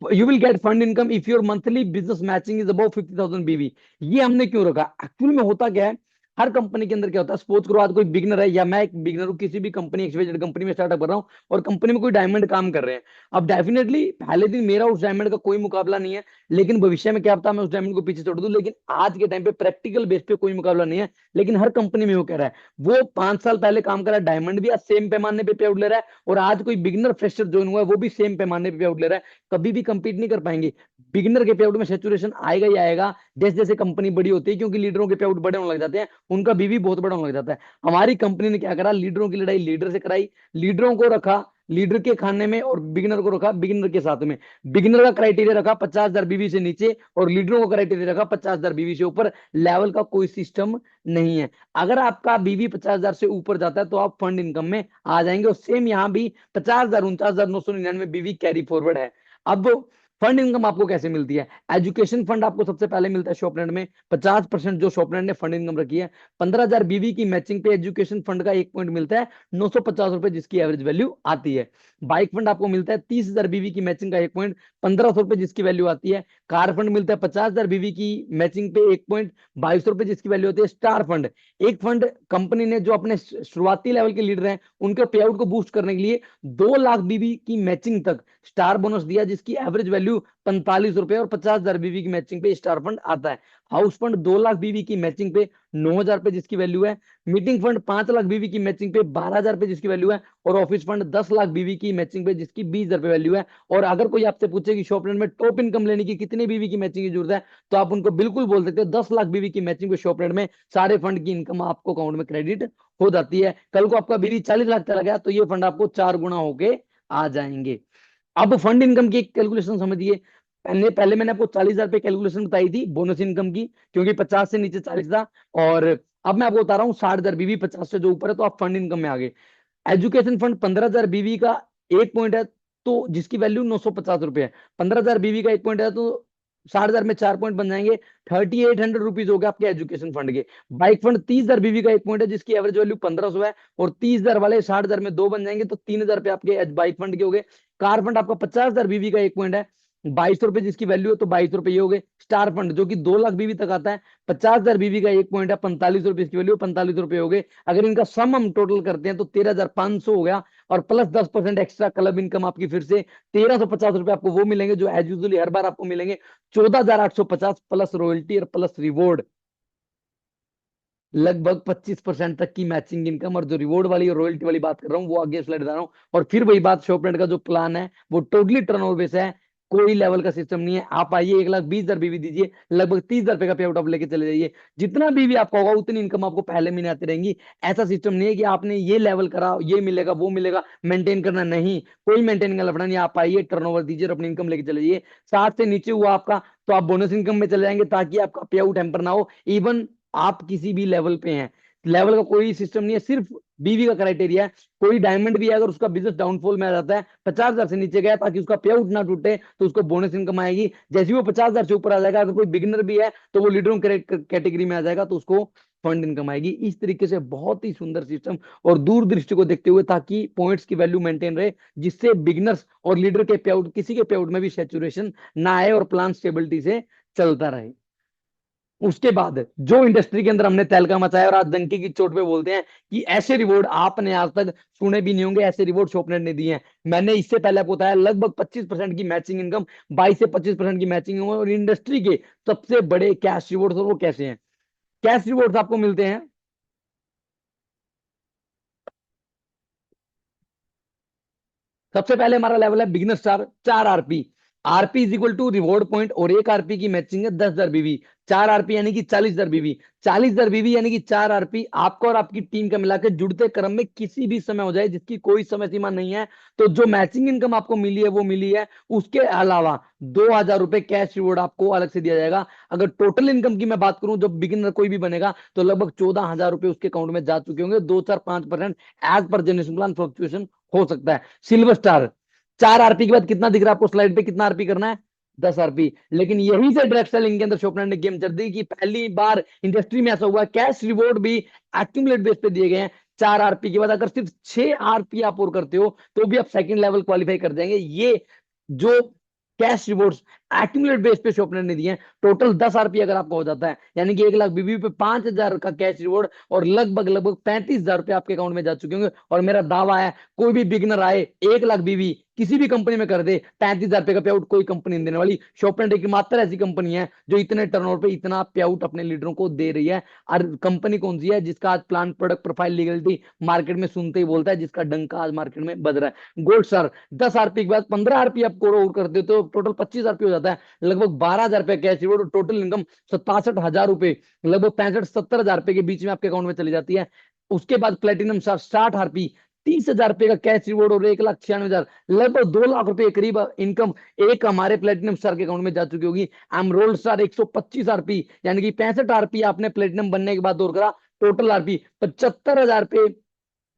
You will gate fund income if your monthly business matching is above 50,000 बीवी। ये हमने क्यों रखा, एक्चुअल में होता क्या है, हर कंपनी के अंदर क्या होता है, सपोज करो आज कोई बिगनर है, या मैं एक बिगनर हूँ, किसी भी कंपनी एक्सवाइजेड कंपनी में स्टार्टअप कर रहा हूँ, और कंपनी में कोई डायमंड काम कर रहे हैं। अब डेफिनेटली पहले दिन मेरा उस डायमंड का कोई मुकाबला नहीं है, लेकिन भविष्य में क्या पता मैं उस डायमंड को पीछे छोड़ दूं। लेकिन आज के टाइम पे प्रैक्टिकल बेस पे कोई मुकाबला नहीं है। लेकिन हर कंपनी में वो कह रहा है, वो 5 साल पहले काम कर रहा है, डायमंड भी आज सेम पैमाने पे पे आउट ले रहा है, और आज कोई बिगिनर फ्रेशर ज्वाइन हुआ है, वो भी सेम पैमाने पे पे आउट ले रहा है। कभी भी compete नहीं कर पाएंगे। बिगिनर के पे आउट में सेचुरेशन आएगा ही आएगा, जैसे जैसे कंपनी बड़ी होती है, क्योंकि लीडरों के पे आउट बड़े होने लग जाते हैं, उनका बीवी बहुत बड़ा होने लग जाता है। हमारी कंपनी ने क्या करा, लीडरों की लड़ाई लीडर से कराई, लीडरों को रखा लीडर के खाने में, और बिगिनर को रखा बिगिनर के साथ में। बिगिनर का क्राइटेरिया रखा 50,000 बीवी से नीचे, और लीडरों का क्राइटेरिया रखा 50,000 बीवी से ऊपर। लेवल का कोई सिस्टम नहीं है। अगर आपका बीवी 50,000 से ऊपर जाता है तो आप फंड इनकम में आ जाएंगे। और सेम यहाँ भी 50,000, 49,999 बीवी कैरी फॉरवर्ड है। अब फंड इनकम आपको कैसे मिलती है, एजुकेशन फंड आपको सबसे पहले मिलता है शॉपनेट में। 50% जो शॉपनेट ने फंड इनकम रखी है, 15,000 बीवी की मैचिंग पे एजुकेशन फंड का 1 पॉइंट मिलता है, 950 रुपए, जिसकी एवरेज वैल्यू आती है। बाइक फंड आपको मिलता है 30,000 बीवी की मैचिंग का 1 पॉइंट, 1,500 रुपए, जिसकी वैल्यू आती है। कार फंड मिलता है 50,000 बीवी की मैचिंग पे 1 पॉइंट, 2200 रुपए, जिसकी वैल्यू होती है। स्टार फंड, एक फंड कंपनी ने जो अपने शुरुआती लेवल के लीडर हैं उनके पे आउट को बूस्ट करने के लिए 2 लाख बीवी की मैचिंग तक स्टार बोनस दिया, जिसकी एवरेज वैल्यू 45 रुपए, और 50,000 बीवी की मैचिंग पे स्टार फंड आता है। हाउस फंड 2 लाख बीवी की मैचिंग पे 9,000 रुपए, जिसकी वैल्यू है। मीटिंग फंड 5 लाख बीवी की मैचिंग पे 12,000 रुपए, जिसकी वैल्यू है। और ऑफिस फंड 10 लाख बीवी की मैचिंग पे, जिसकी 20,000 रुपए वैल्यू है। और अगर कोई आपसे पूछे कि शॉपनेट में टॉप इनकम लेने की कितनी बीवी की मैचिंग की जरूरत है, तो आप उनको बिल्कुल बोल सकते हो 10 लाख बीवी की मैचिंग पे शॉपनेट में सारे फंड की इनकम आपको अकाउंट में क्रेडिट हो जाती है। कल को आपका बीवी 40 लाख चला गया, तो ये फंड आपको 4 गुना होके आ जाएंगे। अब फंड इनकम की एक कैलकुलेशन समझिए। पहले पहले मैंने आपको 40,000 पे कैलकुलेशन बताई थी बोनस इनकम की, क्योंकि 50 से नीचे 40 था। और अब मैं आपको बता रहा हूँ 60,000 बीवी 50 से जो ऊपर है, तो आप फंड इनकम में आ गए। एजुकेशन फंड 15,000 बीवी का 1 पॉइंट है, तो जिसकी वैल्यू 950 रुपए है। 15,000 बीवी का 1 पॉइंट है, तो 60,000 में 4 पॉइंट बन जाएंगे, 3800 रुपीज हो गए आपके एजुकेशन फंड के। बाइक फंड 30,000 बीवी का 1 पॉइंट है, जिसकी एवरेज वैल्यू 1,500 है। और 30,000 वाले 60,000 में दो बन जाएंगे, तो 3,000 रुपए आपके बाइक फंड के हो गए। कार फंड आपका 50,000 बीवी का 1 पॉइंट है, 2200 रुपए, जिसकी वैल्यू है, तो 2200 रुपए ये हो गए। स्टार फंड जो कि 2 लाख बीवी तक आता है, 50,000 बीवी का 1 पॉइंट है, 4500 रुपए इसकी वैल्यू, 45 रुपए हो गए। अगर इनका सम हम टोटल करते हैं तो 13,500 हो गया। और प्लस 10% एक्स्ट्रा क्लब इनकम आपकी फिर से 1,350 रुपए आपको वो मिलेंगे, जो एज यूजली हर बार आपको मिलेंगे। 14,850 प्लस रॉयल्टी और प्लस रिवॉर्ड, लगभग 25% तक की मैचिंग इनकम। और जो रिवॉर्ड वाली और रॉयल्टी वाली बात कर रहा हूँ, वो आगे स्लाइड बता रहा हूँ। और फिर वही बात, शॉपनेट का जो प्लान है वो टोटली टर्नओवर बेस है, कोई लेवल का सिस्टम नहीं है। आप आइए, 1,20,000 बीवी दीजिए, लगभग 30,000 रुपए का पे आउट आप लेके चले जाइए। जितना बीवी आपका होगा उतनी इनकम आपको पहले महीने आती रहेंगी। ऐसा सिस्टम नहीं है कि आपने ये लेवल करा, ये मिलेगा वो मिलेगा, मेंटेन करना नहीं, कोई मेंटेन का लफड़ा नहीं। आप आइए, टर्नओवर दीजिए और अपनी इनकम लेके चले जाइए। 60 से नीचे हुआ आपका, तो आप बोनस इनकम में चले जाएंगे, ताकि आपका पे आउट हैम्पर ना हो। इवन आप किसी भी लेवल पे हैं, लेवल का कोई सिस्टम नहीं है, सिर्फ बीवी का क्राइटेरिया है। कोई डायमंड भी है, अगर उसका बिजनेस डाउनफॉल में आ जाता है, 50,000 से नीचे गया, ताकि उसका पे आउट ना टूटे, तो उसको बोनस इनकम आएगी। जैसे ही वो 50,000 से ऊपर आ जाएगा, अगर कोई बिगिनर भी है, तो वो लीडरों कैटेगरी में आ जाएगा, तो उसको फंड इनकम आएगी। इस तरीके से बहुत ही सुंदर सिस्टम, और दूरदृष्टि को देखते हुए, ताकि पॉइंट्स की वैल्यू मेंटेन रहे, जिससे बिगिनर्स और लीडर के पे आउट, किसी के पे आउट में भी सेचुरेशन ना आए, और प्लान स्टेबिलिटी से चलता रहे। उसके बाद जो इंडस्ट्री के अंदर हमने तहलका मचाया, और आज डंके की चोट पे बोलते हैं कि ऐसे रिवॉर्ड आपने आज तक सुने भी नहीं होंगे, ऐसे रिवॉर्ड शॉपनेट ने दिए हैं। मैंने इससे पहले आपको बताया, लगभग 25% की मैचिंग इनकम, 22 से 25% की मैचिंग इनकम, और इंडस्ट्री के सबसे बड़े कैश रिवॉर्ड्स, और वो कैसे हैं। कैश रिवॉर्ड्स आपको मिलते हैं, सबसे पहले हमारा लेवल है beginner star 4 RP. RP is equal to reward point, और एक आरपी की मैचिंग है 10,000 बीवी। 4 आरपी यानी कि 40,000 बीवी। 40,000 बीवी यानी कि 4 आरपी आपका और आपकी टीम का मिलाकर जुड़ते क्रम में किसी भी समय हो जाए, जिसकी कोई समय सीमा नहीं है। तो जो मैचिंग इनकम आपको मिली है वो मिली है, उसके अलावा 2,000 रुपए कैश रिवॉर्ड आपको अलग से दिया जाएगा। अगर टोटल इनकम की मैं बात करूं, जब बिगिनर कोई भी बनेगा तो लगभग 14,000 रुपए उसके अकाउंट में जा चुके होंगे। 2 4 5% as per generation plan fluctuation हो सकता है। सिल्वर स्टार, 4 आरपी के बाद कितना दिख रहा है आपको स्लाइड पे, कितना आरपी करना है? 10 आरपी। लेकिन यही से डायरेक्ट सेलिंग के अंदर शॉपनर ने गेम चल दी कि पहली बार इंडस्ट्री में ऐसा हुआ, कैश रिवॉर्ड भी एक्यूमुलेट बेस पे दिए गए हैं। 4 आरपी के बाद अगर सिर्फ 6 आरपी आप और करते हो तो भी आप सेकंड लेवल क्वालिफाई कर जाएंगे। ये जो कैश रिवॉर्ड्स एक्यूमुलेट बेस पे शॉपनर ने दिए हैं, टोटल 10 आरपी अगर आपका हो जाता है, यानी कि 1 लाख बीबी पे 5,000 का कैश रिवॉर्ड और लगभग लगभग 35,000 रुपए आपके अकाउंट में जा चुके होंगे। और मेरा दावा है, कोई भी बिगनर आए 1 लाख बीवी किसी भी कंपनी में कर दे, 35,000 रुपए का पे आउट कोई कंपनी नहीं देने वाली। शॉपनर एक मात्र ऐसी कंपनी है जो इतने टर्नओवर पे इतना पे आउट अपने लीडरों को दे रही है। और कंपनी कौन सी है? जिसका आज plan, product, profile, legality market में सुनते ही बोलता है, जिसका डंका आज मार्केट में बज रहा है। गोल्ड सर, 10 आरपी के बाद 15 आरपी आप और कर देते हो, टोटल 25 आरपी हो जाता है। लगभग 12,000 रुपए कैश रिवॉर्ड, टोटल इनकम 67,000 रुपए, लगभग 65 70 हजार रुपए के बीच में आपके अकाउंट में चली जाती है। उसके बाद प्लेटिनम सर, 60 आरपी, 30,000 रुपए का कैश रिवॉर्ड और 1,96,000, लगभग 2 लाख रुपए के करीब इनकम एक हमारे प्लेटिनम स्टार के अकाउंट में जा चुकी होगी। एमरोल्ड स्टार 125 आरपी, यानी कि 65 आरपी आपने प्लेटिनम बनने के बाद और करा, टोटल आरपी 75,000 रुपए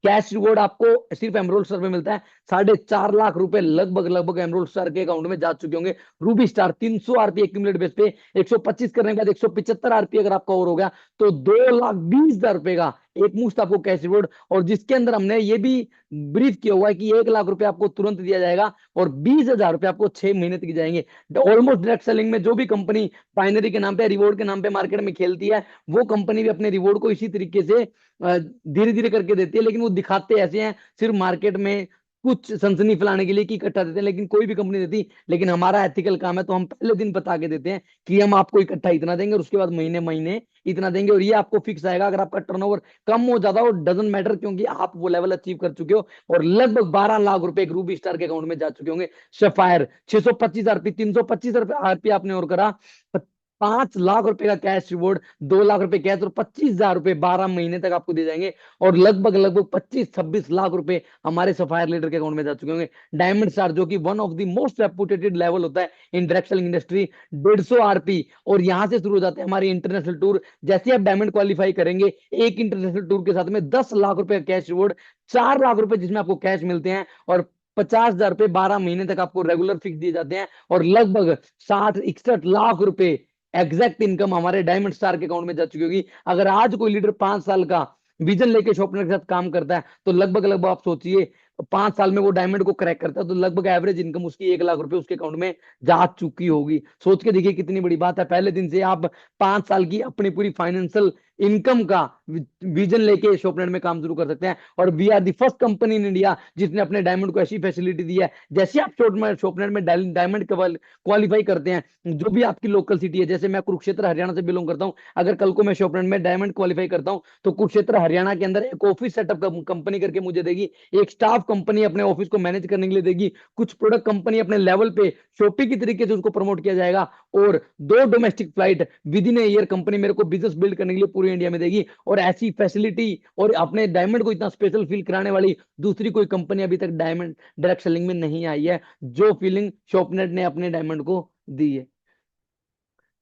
कैश रिवॉर्ड आपको सिर्फ एमरोल्ड स्टार में मिलता है। 4.5 लाख रुपए लगभग लगभग एमरोल्ड स्टार के अकाउंट में जा चुके होंगे। Ruby star 300 RP accumulate base पे, 125 करने के बाद 175 आरपी अगर आपका और हो गया तो 2,20,000 रुपए का एक मुश्त आपको कैश रिवॉर्ड, और जिसके अंदर हमने ये भी ब्रीफ किया हुआ है कि 1 लाख रुपए आपको तुरंत दिया जाएगा और 20,000 रुपए आपको 6 महीने तक जाएंगे। ऑलमोस्ट डायरेक्ट सेलिंग में जो भी कंपनी बाइनरी के नाम पे, रिवॉर्ड के नाम पे मार्केट में खेलती है, वो कंपनी भी अपने रिवॉर्ड को इसी तरीके से धीरे धीरे करके देती है। लेकिन वो दिखाते ऐसे हैं सिर्फ मार्केट में कुछ सनसनी फैलाने के लिए कि इकट्ठा देते हैं, लेकिन कोई भी कंपनी देती। लेकिन हमारा एथिकल काम है, तो हम पहले दिन बता के देते हैं कि हम आपको इकट्ठा इतना देंगे और उसके बाद महीने महीने इतना देंगे, और ये आपको फिक्स आएगा। अगर आपका टर्नओवर कम हो ज्यादा हो डजंट मैटर, क्योंकि आप वो लेवल अचीव कर चुके हो। और लगभग 12 लाख रुपए एक रूबी स्टार के अकाउंट में जा चुके होंगे। सफायर 625 आरपी, 325 आरपी आपने और करा, 5 लाख रुपए का कैश रिवॉर्ड, 2 लाख रुपए कैश और 25,000 रुपए 12 महीने तक आपको दिए जाएंगे। और लगभग लगभग 25 26 लाख रुपए हमारे सफायर लीडर के अकाउंट में जा चुके होंगे। डायमंड स्टार, जो कि one of the most reputed level होता है इन डायरेक्ट सेलिंग इंडस्ट्री, 150 आरपी। और यहां से शुरू हो जाते हैं हमारे इंटरनेशनल टूर। जैसे आप डायमंड क्वालिफाई करेंगे, एक इंटरनेशनल टूर के साथ में 10 लाख रुपए का कैश रिवॉर्ड, 4 लाख रुपए जिसमें आपको कैश मिलते हैं, और 50,000 रुपए 12 महीने तक आपको रेगुलर फिक्स दिए जाते हैं। और लगभग 60 61 लाख रुपए एग्जैक्ट इनकम हमारे डायमंड स्टार के अकाउंट में जा चुकी होगी। अगर आज कोई लीडर 5 साल का विजन लेके शॉपनर के साथ काम करता है, तो लगभग लगभग आप सोचिए 5 साल में वो डायमंड को क्रैक करता है, तो लगभग एवरेज इनकम उसकी 1 लाख रुपए उसके अकाउंट में जा चुकी होगी। सोच के देखिए कितनी बड़ी बात है। पहले दिन से आप 5 साल की अपनी पूरी फाइनेंशियल इनकम का विजन लेके शॉपनर में काम शुरू कर सकते हैं। और we are the first company in India जिसने अपने डायमंड को ऐसी फैसिलिटी दी है। जैसे आप शॉपनर में डायमंड क्वालिफाई करते हैं, जो भी आपकी लोकल सिटी है, जैसे मैं कुरुक्षेत्र हरियाणा से बिलोंग करता हूं, अगर कल को मैं शॉपनर में डायमंड क्वालिफाई करता हूं, तो कुरुक्षेत्र हरियाणा के अंदर एक ऑफिस सेटअप कंपनी करके मुझे देगी, एक स्टाफ कंपनी अपने ऑफिस को मैनेज करने के लिए देगी, कुछ प्रोडक्ट कंपनी अपने लेवल पे शॉपिंग की तरीके से उसको प्रमोट किया जाएगा, और 2 domestic flight with in a year company मेरे को बिजनेस बिल्ड करने के लिए पूरी इंडिया में देगी। और ऐसी फैसिलिटी और अपने डायमंड को इतना स्पेशल फील कराने वाली दूसरी कोई कंपनी अभी तक डायमंड डायरेक्ट सेलिंग में नहीं आई है, जो फीलिंग शॉपनेट ने अपने डायमंड को दी है।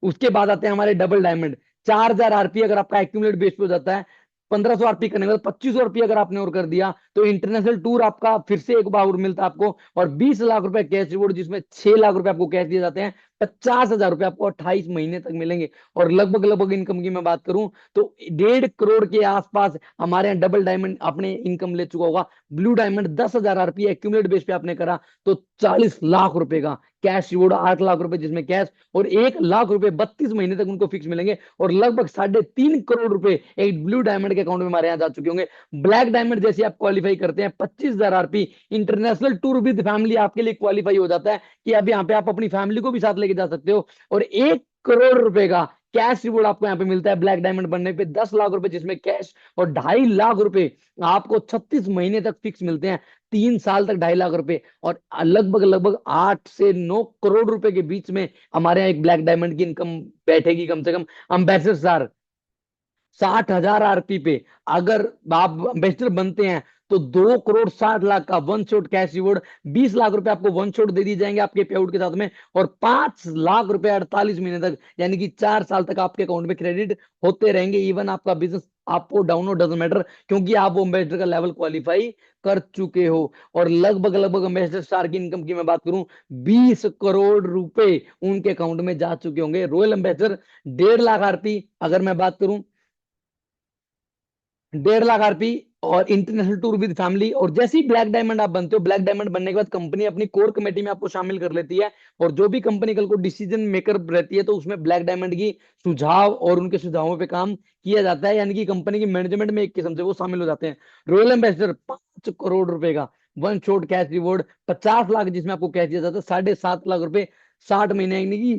उसके बाद आते हैं हमारे डबल डायमंड। 4,000 आरपी अगर आपका एक्यूमुलेट बेस पे हो जाता है, 1,500 आरपी करने के बाद 2,500 आरपी अगर आपने और कर दिया, तो इंटरनेशनल टूर आपका फिर से एक बार और मिलता है आपको, और 20 लाख रुपए कैश रिवॉर्ड, जिसमें 6 लाख रुपए आपको कैश दिए जाते हैं। 50,000 रुपए आपको 28 महीने तक मिलेंगे। और लगभग लगभग इनकम की मैं बात करूं तो 1.5 करोड़ के आसपास हमारे यहाँ डबल डायमंड आपने इनकम ले चुका होगा। Blue diamond 10,000 RP accumulate base पे आपने करा तो 40 लाख रुपए का कैश रिवॉर्ड, 8 लाख रुपए जिसमें कैश, और 1 लाख रुपए 32 महीने तक उनको फिक्स मिलेंगे। और लगभग 3.5 करोड़ रुपए एक ब्लू डायमंड के अकाउंट में हमारे यहाँ जा चुके होंगे। ब्लैक डायमंड जैसे आप क्वालिफाई करते हैं, 25,000 RP international tour with family आपके लिए क्वालिफाई हो जाता है, कि अब यहाँ पे आप अपनी फैमिली को भी साथ लेके जा सकते हो। और 1 करोड़ रुपए का कैश रिवॉर्ड आपको यहाँ पे मिलता है ब्लैक डायमंड बनने पे 10 लाख रुपए, जिसमें कैश, और 2.5 लाख रुपए आपको 36 महीने तक फिक्स मिलते हैं, 3 साल तक 2.5 लाख रुपए। और लगभग लगभग 8 से 9 करोड़ रुपए के बीच में हमारे यहाँ एक ब्लैक डायमंड की इनकम बैठेगी कम से कम। एम्बेसडर सर 60,000 आरपी पे अगर आप एम्बेसडर बनते हैं तो 2 करोड़ 60 लाख का one shot cash reward, 20 lakh रुपए आपको वन शॉट दे दी जाएंगे आपके पे आउट के साथ में, और 5 लाख रुपए 48 महीने तक, यानी कि 4 साल तक आपके अकाउंट में क्रेडिट होते रहेंगे। इवन आपका बिजनेस आपको डाउन हो डजेंट मैटर, क्योंकि आप वो एम्बेसडर का लेवल क्वालिफाई कर चुके हो। और लगभग लगभग एम्बेसडर स्टार की इनकम की मैं बात करूं, 20 करोड़ रुपए उनके अकाउंट में जा चुके होंगे। रॉयल एम्बेसडर 1.5 लाख आरपी अगर मैं बात करूं, 1.5 लाख आरपी, और इंटरनेशनल टूर विद फैमिली। और जैसे ही ब्लैक डायमंड आप बनते हो, ब्लैक डायमंड बनने के बाद कंपनी अपनी कोर कमेटी में आपको शामिल कर लेती है, और जो भी कंपनी कल को डिसीजन मेकर रहती है तो उसमें ब्लैक डायमंड की सुझाव और उनके सुझावों पे काम किया जाता है, यानी कि कंपनी की मैनेजमेंट में एक किस्म से वो शामिल हो जाते हैं। रॉयल एम्बेसडर 5 करोड़ रुपए का one shot cash reward, 50 lakh जिसमें आपको कैश दिया जाता है, 7.5 लाख रुपए 60 महीने, यानी कि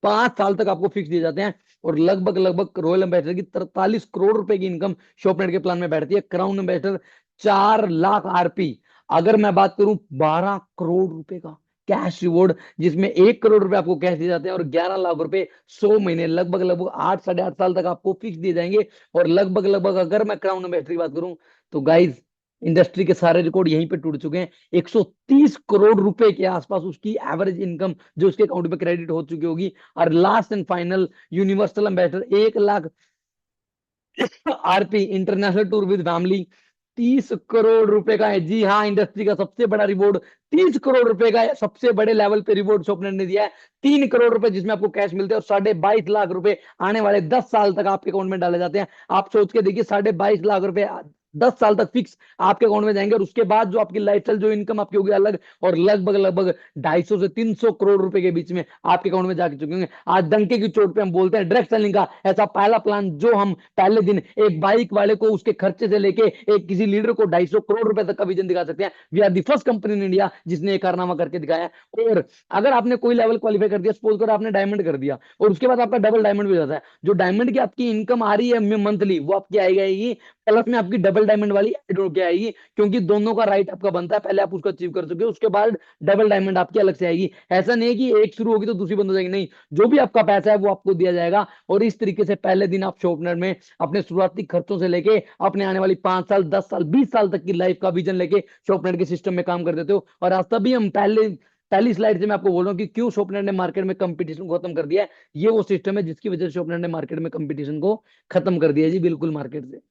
5 साल तक आपको फिक्स दिए जाते हैं। और लगभग लगभग रॉयल एम्बेसडर की 43 करोड़ रुपए की इनकम शॉपनेट के प्लान में बैठती है। क्राउन एम्बेसडर 4 लाख आरपी अगर मैं बात करूं, 12 करोड़ रुपए का कैश रिवॉर्ड, जिसमें 1 करोड़ रुपए आपको कैश दिए जाते हैं, और 11 लाख रुपए 100 महीने, लगभग लगभग 8 साढ़े 8 साल तक आपको फिक्स दिए जाएंगे। और लगभग लगभग अगर मैं क्राउन एम्बेसडर की बात करूं तो गाइज, इंडस्ट्री के सारे रिकॉर्ड यहीं पे टूट चुके हैं। 130 करोड़ रुपए के आसपास उसकी एवरेज इनकम जो उसके अकाउंट में क्रेडिट हो चुकी होगी। और last and final universal ambassador 1 lakh RP international tour with family, 30 crore रुपए का है। जी हाँ, इंडस्ट्री का सबसे बड़ा रिवॉर्ड 30 करोड़ रुपए का है, सबसे बड़े लेवल पे रिवॉर्ड शॉपनेट ने दिया है। 3 करोड़ रुपए जिसमें आपको कैश मिलते हैं, और 22.5 लाख रुपए आने वाले 10 साल तक आपके अकाउंट में डाले जाते हैं। आप सोच के देखिए, 22.5 लाख रुपए 10 साल तक फिक्स आपके अकाउंट में जाएंगे, और उसके बाद जो आपकी लाइफस्टाइल जो इनकम आपकी होगी अलग, और लगभग लगभग 250 से 300 करोड़ रुपए के बीच में आपके अकाउंट में जाके चुके होंगे। आज डंके की चोट पे हम बोलते हैं डायरेक्ट सेलिंग का ऐसा पहला प्लान, जो हम पहले दिन एक बाइक वाले को उसके खर्चे से लेके एक किसी लीडर को 250 करोड़ रुपए तक का विजन दिखा सकते हैं। We are the first company in India जिसने एक कारनामा करके दिखाया है। और अगर आपने कोई लेवल क्वालिफाई कर दिया, सपोज करो आपने डायमंड कर दिया, और उसके बाद आपका डबल डायमंड भी हो जाता है, जो डायमंड की आपकी इनकम आ रही है मंथली, वो आपकी आएगी प्लस में आपकी डबल डायमंड वाली ऐड होके आएगी, क्योंकि दोनों का राइट आपका बनता है। पहले आप उसको अचीव कर चुके हो, उसके बाद डबल डायमंड आपकी अलग से आएगी। ऐसा नहीं है कि एक शुरू होगी तो दूसरी बंद हो जाएगी, नहीं, जो भी आपका पैसा है वो आपको दिया जाएगा। और इस तरीके से पहले दिन आप शॉर्पनर में अपने शुरुआती खर्चों से लेके अपने आने वाली 5 साल 10 साल 20 साल तक की लाइफ का विजन लेके शॉर्पनर के सिस्टम में काम कर देते हो। और आज तभी हम पहली स्लाइड से मैं आपको बोल रहा हूँ कि क्यों शॉर्पनर ने मार्केट में कंपटीशन को खत्म कर दिया है। ये वो सिस्टम है जिसकी वजह से शॉर्पनर ने मार्केट में कंपटीशन को खत्म कर दिया है जी, बिल्कुल मार्केट से।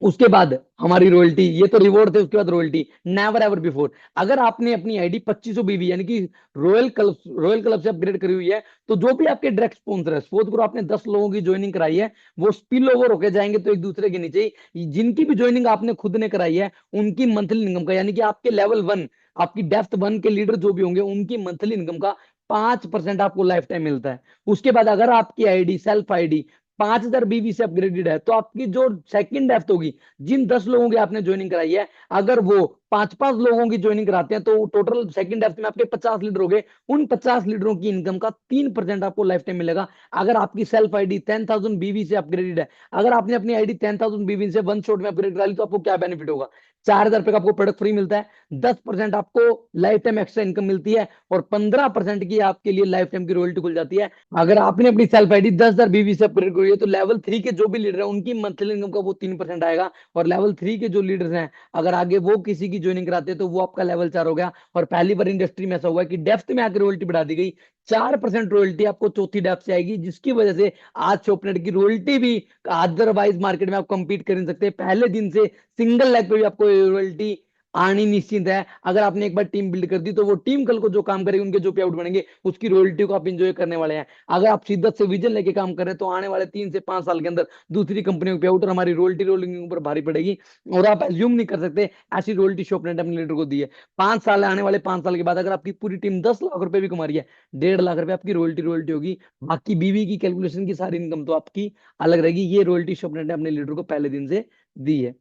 उसके बाद हमारी रॉयल्टी, ये तो रिवॉर्ड थे, उसके बाद रॉयल्टी। नेवर एवर बिफोर अगर आपने अपनी आईडी 2500 बीवी यानी कि रॉयल क्लब से अपग्रेड करी हुई है, तो जो भी आपके डायरेक्ट स्पॉन्सर है, सपोज करो आपने 10 लोगों की ज्वाइनिंग कराई है, वो स्पिल ओवर होके जाएंगे तो एक दूसरे के नीचे ही। जिनकी भी ज्वाइनिंग आपने खुद ने कराई है, उनकी मंथली इनकम का, यानी कि आपके लेवल 1, आपकी डेप्थ 1 के लीडर जो भी होंगे, उनकी मंथली इनकम का 5% आपको लाइफ टाइम मिलता है। उसके बाद अगर आपकी आईडी सेल्फ आईडी 5,000 बीवी से अपग्रेडेड है, तो आपकी जो सेकंड डेप्थ होगी, जिन 10 लोगों की आपने ज्वाइनिंग कराई है, अगर वो 5-5 लोगों की ज्वाइनिंग कराते हैं, तो टोटल सेकंड डेप्थ में आपके 50 लीडर हो गए। उन 50 लीडरों की इनकम का 3% आपको लाइफ टाइम मिलेगा। अगर आपकी सेल्फ आईडी 10,000 बीवी से अपग्रेडेड है, अगर आपने अपनी आईडी 10,000 बीवी से वन शॉट में अपग्रेड करा ली, तो आपको क्या बेनिफिट होगा? 4,000 रुपए का आपको प्रोडक्ट फ्री मिलता है, 10% आपको लाइफ टाइम एक्स्ट्रा इनकम मिलती है, और 15% की आपके लिए लाइफ टाइम की रॉयल्टी खुल जाती है। अगर आपने अपनी सेल्फ आईडी 10,000 बीवी से अपग्रेड करी है, तो लेवल 3 के जो भी लीडर है, उनकी मंथली इनकम का वो 3% आएगा। और लेवल 3 के जो लीडर्स हैं, अगर आगे वो किसी की ज्वाइनिंग कराते हैं, तो वो आपका लेवल 4 हो गया। और पहली बार इंडस्ट्री में ऐसा हुआ है कि डेप्थ में आकर रॉयल्टी बढ़ा दी गई, 4% रॉयल्टी आपको चौथी डेप्थ से आएगी, जिसकी वजह से आज शॉपनेट की रॉयल्टी भी अदरवाइज मार्केट में आप कंपीट कर नहीं सकते। पहले दिन से सिंगल लेग पे भी आपको रॉयल्टी आनी निश्चित है। अगर आपने एक बार टीम बिल्ड कर दी, तो वो टीम कल को जो काम करेगी, उनके जो पे आउट बनेंगे, उसकी रॉयल्टी को आप इंजॉय करने वाले हैं। अगर आप शिद्दत से विजन लेके काम कर रहे हैं, तो आने वाले 3 से 5 साल के अंदर दूसरी कंपनियों के पे आउट और हमारी रॉयल्टी रोलिंग के ऊपर भारी पड़ेगी। और आप एज्यूम नहीं कर सकते ऐसी रॉयल्टी शॉपनेट अपने लीडर को दी है। 5 साल, आने वाले 5 साल के बाद अगर आपकी पूरी टीम 10 लाख रुपए भी कमा रही है, 1.5 लाख रुपए आपकी रॉयल्टी रॉयल्टी होगी। बाकी बीवी की कैलकुलेशन की सारी इनकम तो आपकी अलग रहेगी। ये रॉयल्टी शॉपनेट ने अपने लीडर को पहले दिन से दी है।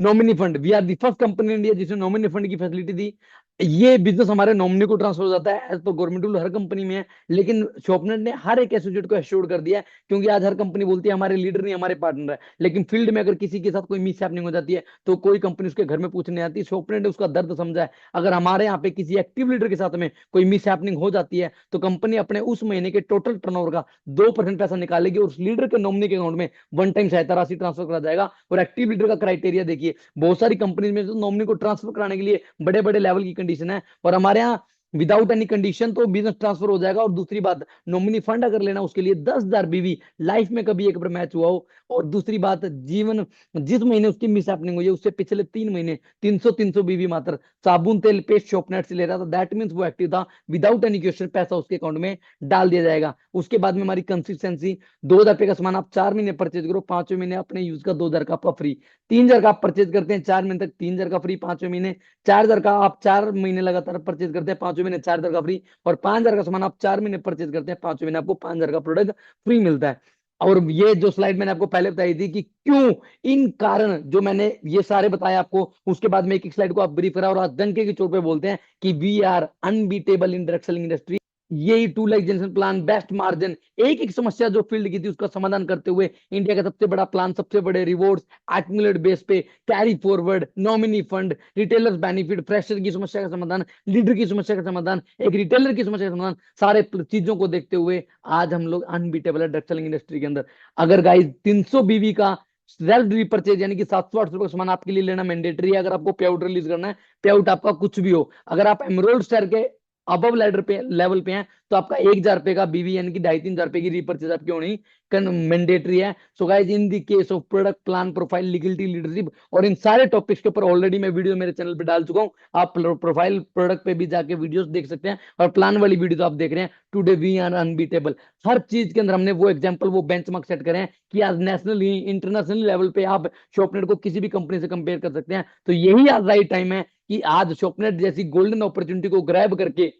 Nominee fund, we are the first company in India जिसने नॉमिनी फंड की फैसिलिटी दी। ये बिजनेस हमारे नॉमिनी को ट्रांसफर हो जाता है, एज पर गवर्नमेंट रूल हर कंपनी में है, लेकिन शॉपनेट ने हर एक एसोसिएट को एश्योर कर दिया है, क्योंकि आज हर कंपनी बोलती है हमारे लीडर नहीं हमारे पार्टनर है, लेकिन फील्ड में अगर किसी के साथ कोई मिस हो जाती है तो कोई कंपनी उसके घर में पूछने आती है। शॉपनेट ने उसका दर्द समझा है। अगर हमारे यहाँ पे किसी एक्टिव लीडर के साथ में कोई मिस हो जाती है तो कंपनी अपने उस महीने के टोटल टर्नओवर का 2% पैसा निकालेगी और उस लीडर के नॉमिनी के अकाउंट में वन टाइम सहायता राशि ट्रांसफर करा जाएगा। और एक्टिव लीडर का क्राइटेरिया देखिए, बहुत सारी कंपनीज में तो नॉमिनी को ट्रांसफर कराने के लिए बड़े बड़े लेवल की कंडीशन है, और हमारे यहाँ विदाउट एनी कंडीशन तो बिजनेस ट्रांसफर हो जाएगा। और दूसरी बात, नॉमिनी फंड अगर लेना उसके लिए 10,000 बीवी, लाइफ में कभी एक बार मैच हुआ हो। और दूसरी बात, जीवन जिस महीने उसकी मिस हुई है उससे पिछले 3 महीने 300 बीवी मात्र साबुन तेल पेस्ट शॉपनेट से ले रहा था, दैट मीन्स वो एक्टिव था। विदाउट एनी क्वेश्चन पैसा उसके अकाउंट में डाल दिया जाएगा। उसके बाद में हमारी कंसिस्टेंसी, 2,000 रुपए का सामान आप 4 महीने परचेज करो, 5वें महीने अपने यूज का 2,000 का आपका फ्री। 3,000 का आप परचेज करते हैं 4 महीने तक, 3,000 का फ्री 5वें महीने। 4,000 का आप 4 महीने लगातार परचेज करते हैं, 5वें महीने 4,000 का फ्री। और 5,000 का सामान आप 4 महीने परचेज करते हैं, 5वें महीने आपको 5,000 का प्रोडक्ट फ्री मिलता है। और ये जो स्लाइड मैंने आपको पहले बताई थी कि क्यों, इन कारण जो मैंने ये सारे बताए आपको, उसके बाद में एक एक स्लाइड को आप ब्रीफ करा और आज डंके की चोट पे बोलते हैं कि we are unbeatable in direct selling industry. यही 2 lakh generation plan, best margin, एक एक समस्या जो फील्ड की थी उसका समाधान करते हुए इंडिया का सबसे बड़ा प्लान, सबसे बड़े रिवॉर्ड्स, एक्यूमुलेट बेस पे, carry forward, nominee fund, retailers benefit, fresher की समस्या का समाधान, लीडर की समस्या का समाधान, एक रिटेलर की समस्या का समाधान, सारे चीजों को देखते हुए आज हम लोग अनबीटेबल है ड्रग सेलिंग इंडस्ट्री के अंदर। अगर गाइस 300 बीवी का सेल्फ रिपर्चेज यानी कि 700-800 रुपए का सामान आपके लिए लेना मैंडेटरी है, अगर आपको पे आउट रिलीज करना है, पे आउट आपका कुछ भी हो, अगर आप एमरोल्ड स्टार के अबव लेडर पे लेवल पे हैं तो आपका 1,000 रुपए का बीवी यानी कि 2,500-3,000 रुपए की रिपर्चेज आपकी होनी मैंडेटरी है। So guys, in the case of product plan profile legality leadership और इन सारे टॉपिक्स के ऊपर ऑलरेडी मैं वीडियो मेरे चैनल पे डाल चुका हूं। आप प्रोफाइल प्रोडक्ट पे भी जाके वीडियोस देख सकते हैं, और प्लान वाली वीडियो तो आप देख रहे हैं। टुडे वी आर अनबीटेबल, हर चीज के अंदर हमने वो एग्जांपल वो बेंचमार्क सेट करे हैं कि आज नेशनली इंटरनेशनल लेवल पे आप शॉपनेट को किसी भी कंपनी से कंपेयर कर सकते हैं। तो यही आज राइट टाइम है कि आज शॉपनेट जैसी गोल्डन अपॉर्चुनिटी को ग्रैब करके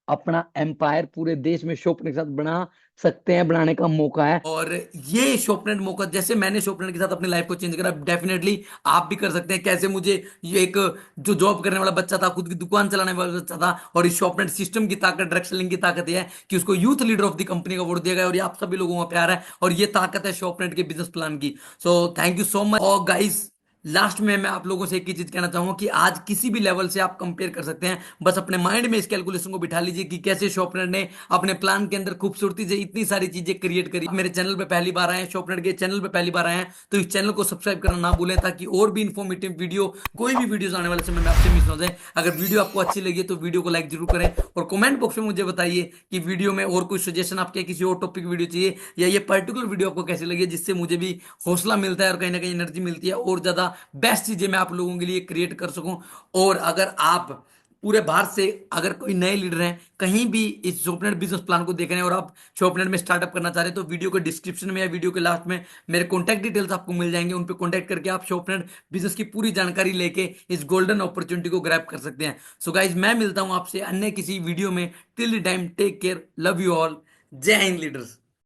अपना एम्पायर पूरे देश में शॉपनेट के साथ बना सकते हैं, बनाने का मौका है। और ये शॉपनेट मौका, जैसे मैंने शॉपनेट के साथ अपनी लाइफ को चेंज करा, डेफिनेटली आप भी कर सकते हैं। कैसे मुझे ये एक जो जॉब करने वाला बच्चा था, खुद की दुकान चलाने वाला बच्चा था, और इस शॉपनेट सिस्टम की ताकत, डायरेक्ट सेलिंग की ताकत ये है कि उसको youth leader of the company का अवार्ड दिया गया, और ये आप सभी लोगों का प्यार है, और ये ताकत है शॉपनेट के बिजनेस प्लान की। So thank you so much. और गाइस, लास्ट में मैं आप लोगों से एक ही चीज कहना चाहूंगा कि आज किसी भी लेवल से आप कंपेयर कर सकते हैं। बस अपने माइंड में इस कैलकुलेशन को बिठा लीजिए कि कैसे शॉपनर ने अपने प्लान के अंदर खूबसूरती से इतनी सारी चीजें क्रिएट करी। मेरे चैनल पे पहली बार आए हैं, शॉपनर के चैनल पे पहली बार आए हैं, तो इस चैनल को सब्सक्राइब करना ना भूलें, ताकि और भी इन्फॉर्मेटिव वीडियो, कोई भी वीडियोस आने वाले समय में आपसे मिस ना हो जाए। अगर वीडियो आपको अच्छी लगी तो वीडियो को लाइक जरूर करें, और कमेंट बॉक्स में मुझे बताइए कि वीडियो में और कोई सजेशन आपके, किसी और टॉपिक वीडियो चाहिए, या ये पर्टिकुलर वीडियो आपको कैसी लगी, जिससे मुझे भी हौसला मिलता है और कहीं ना कहीं एनर्जी मिलती है और ज्यादा बेस्ट चीजें मैं आप लोगों के लिए क्रिएट कर सकूं। और अगर आप पूरे भारत से अगर कोई नए लीडर हैं, कहीं भी इस शॉपनेट बिजनेस प्लान को देख रहे हैं और आप शॉपनेट में स्टार्टअप करना चाह रहे हैं, तो वीडियो के डिस्क्रिप्शन में या वीडियो के लास्ट में मेरे कॉन्टैक्ट डिटेल्स आपको मिल जाएंगे। उन पे कॉन्टैक्ट करके आप शॉपनेट बिजनेस की पूरी जानकारी लेके इस गोल्डन अपॉर्चुनिटी को ग्रैब कर सकते हैं। सो गाइज, मैं मिलता हूं आपसे अन्य किसी वीडियो में। Till the time, take care, love you all, जय हिंद लीडर्स।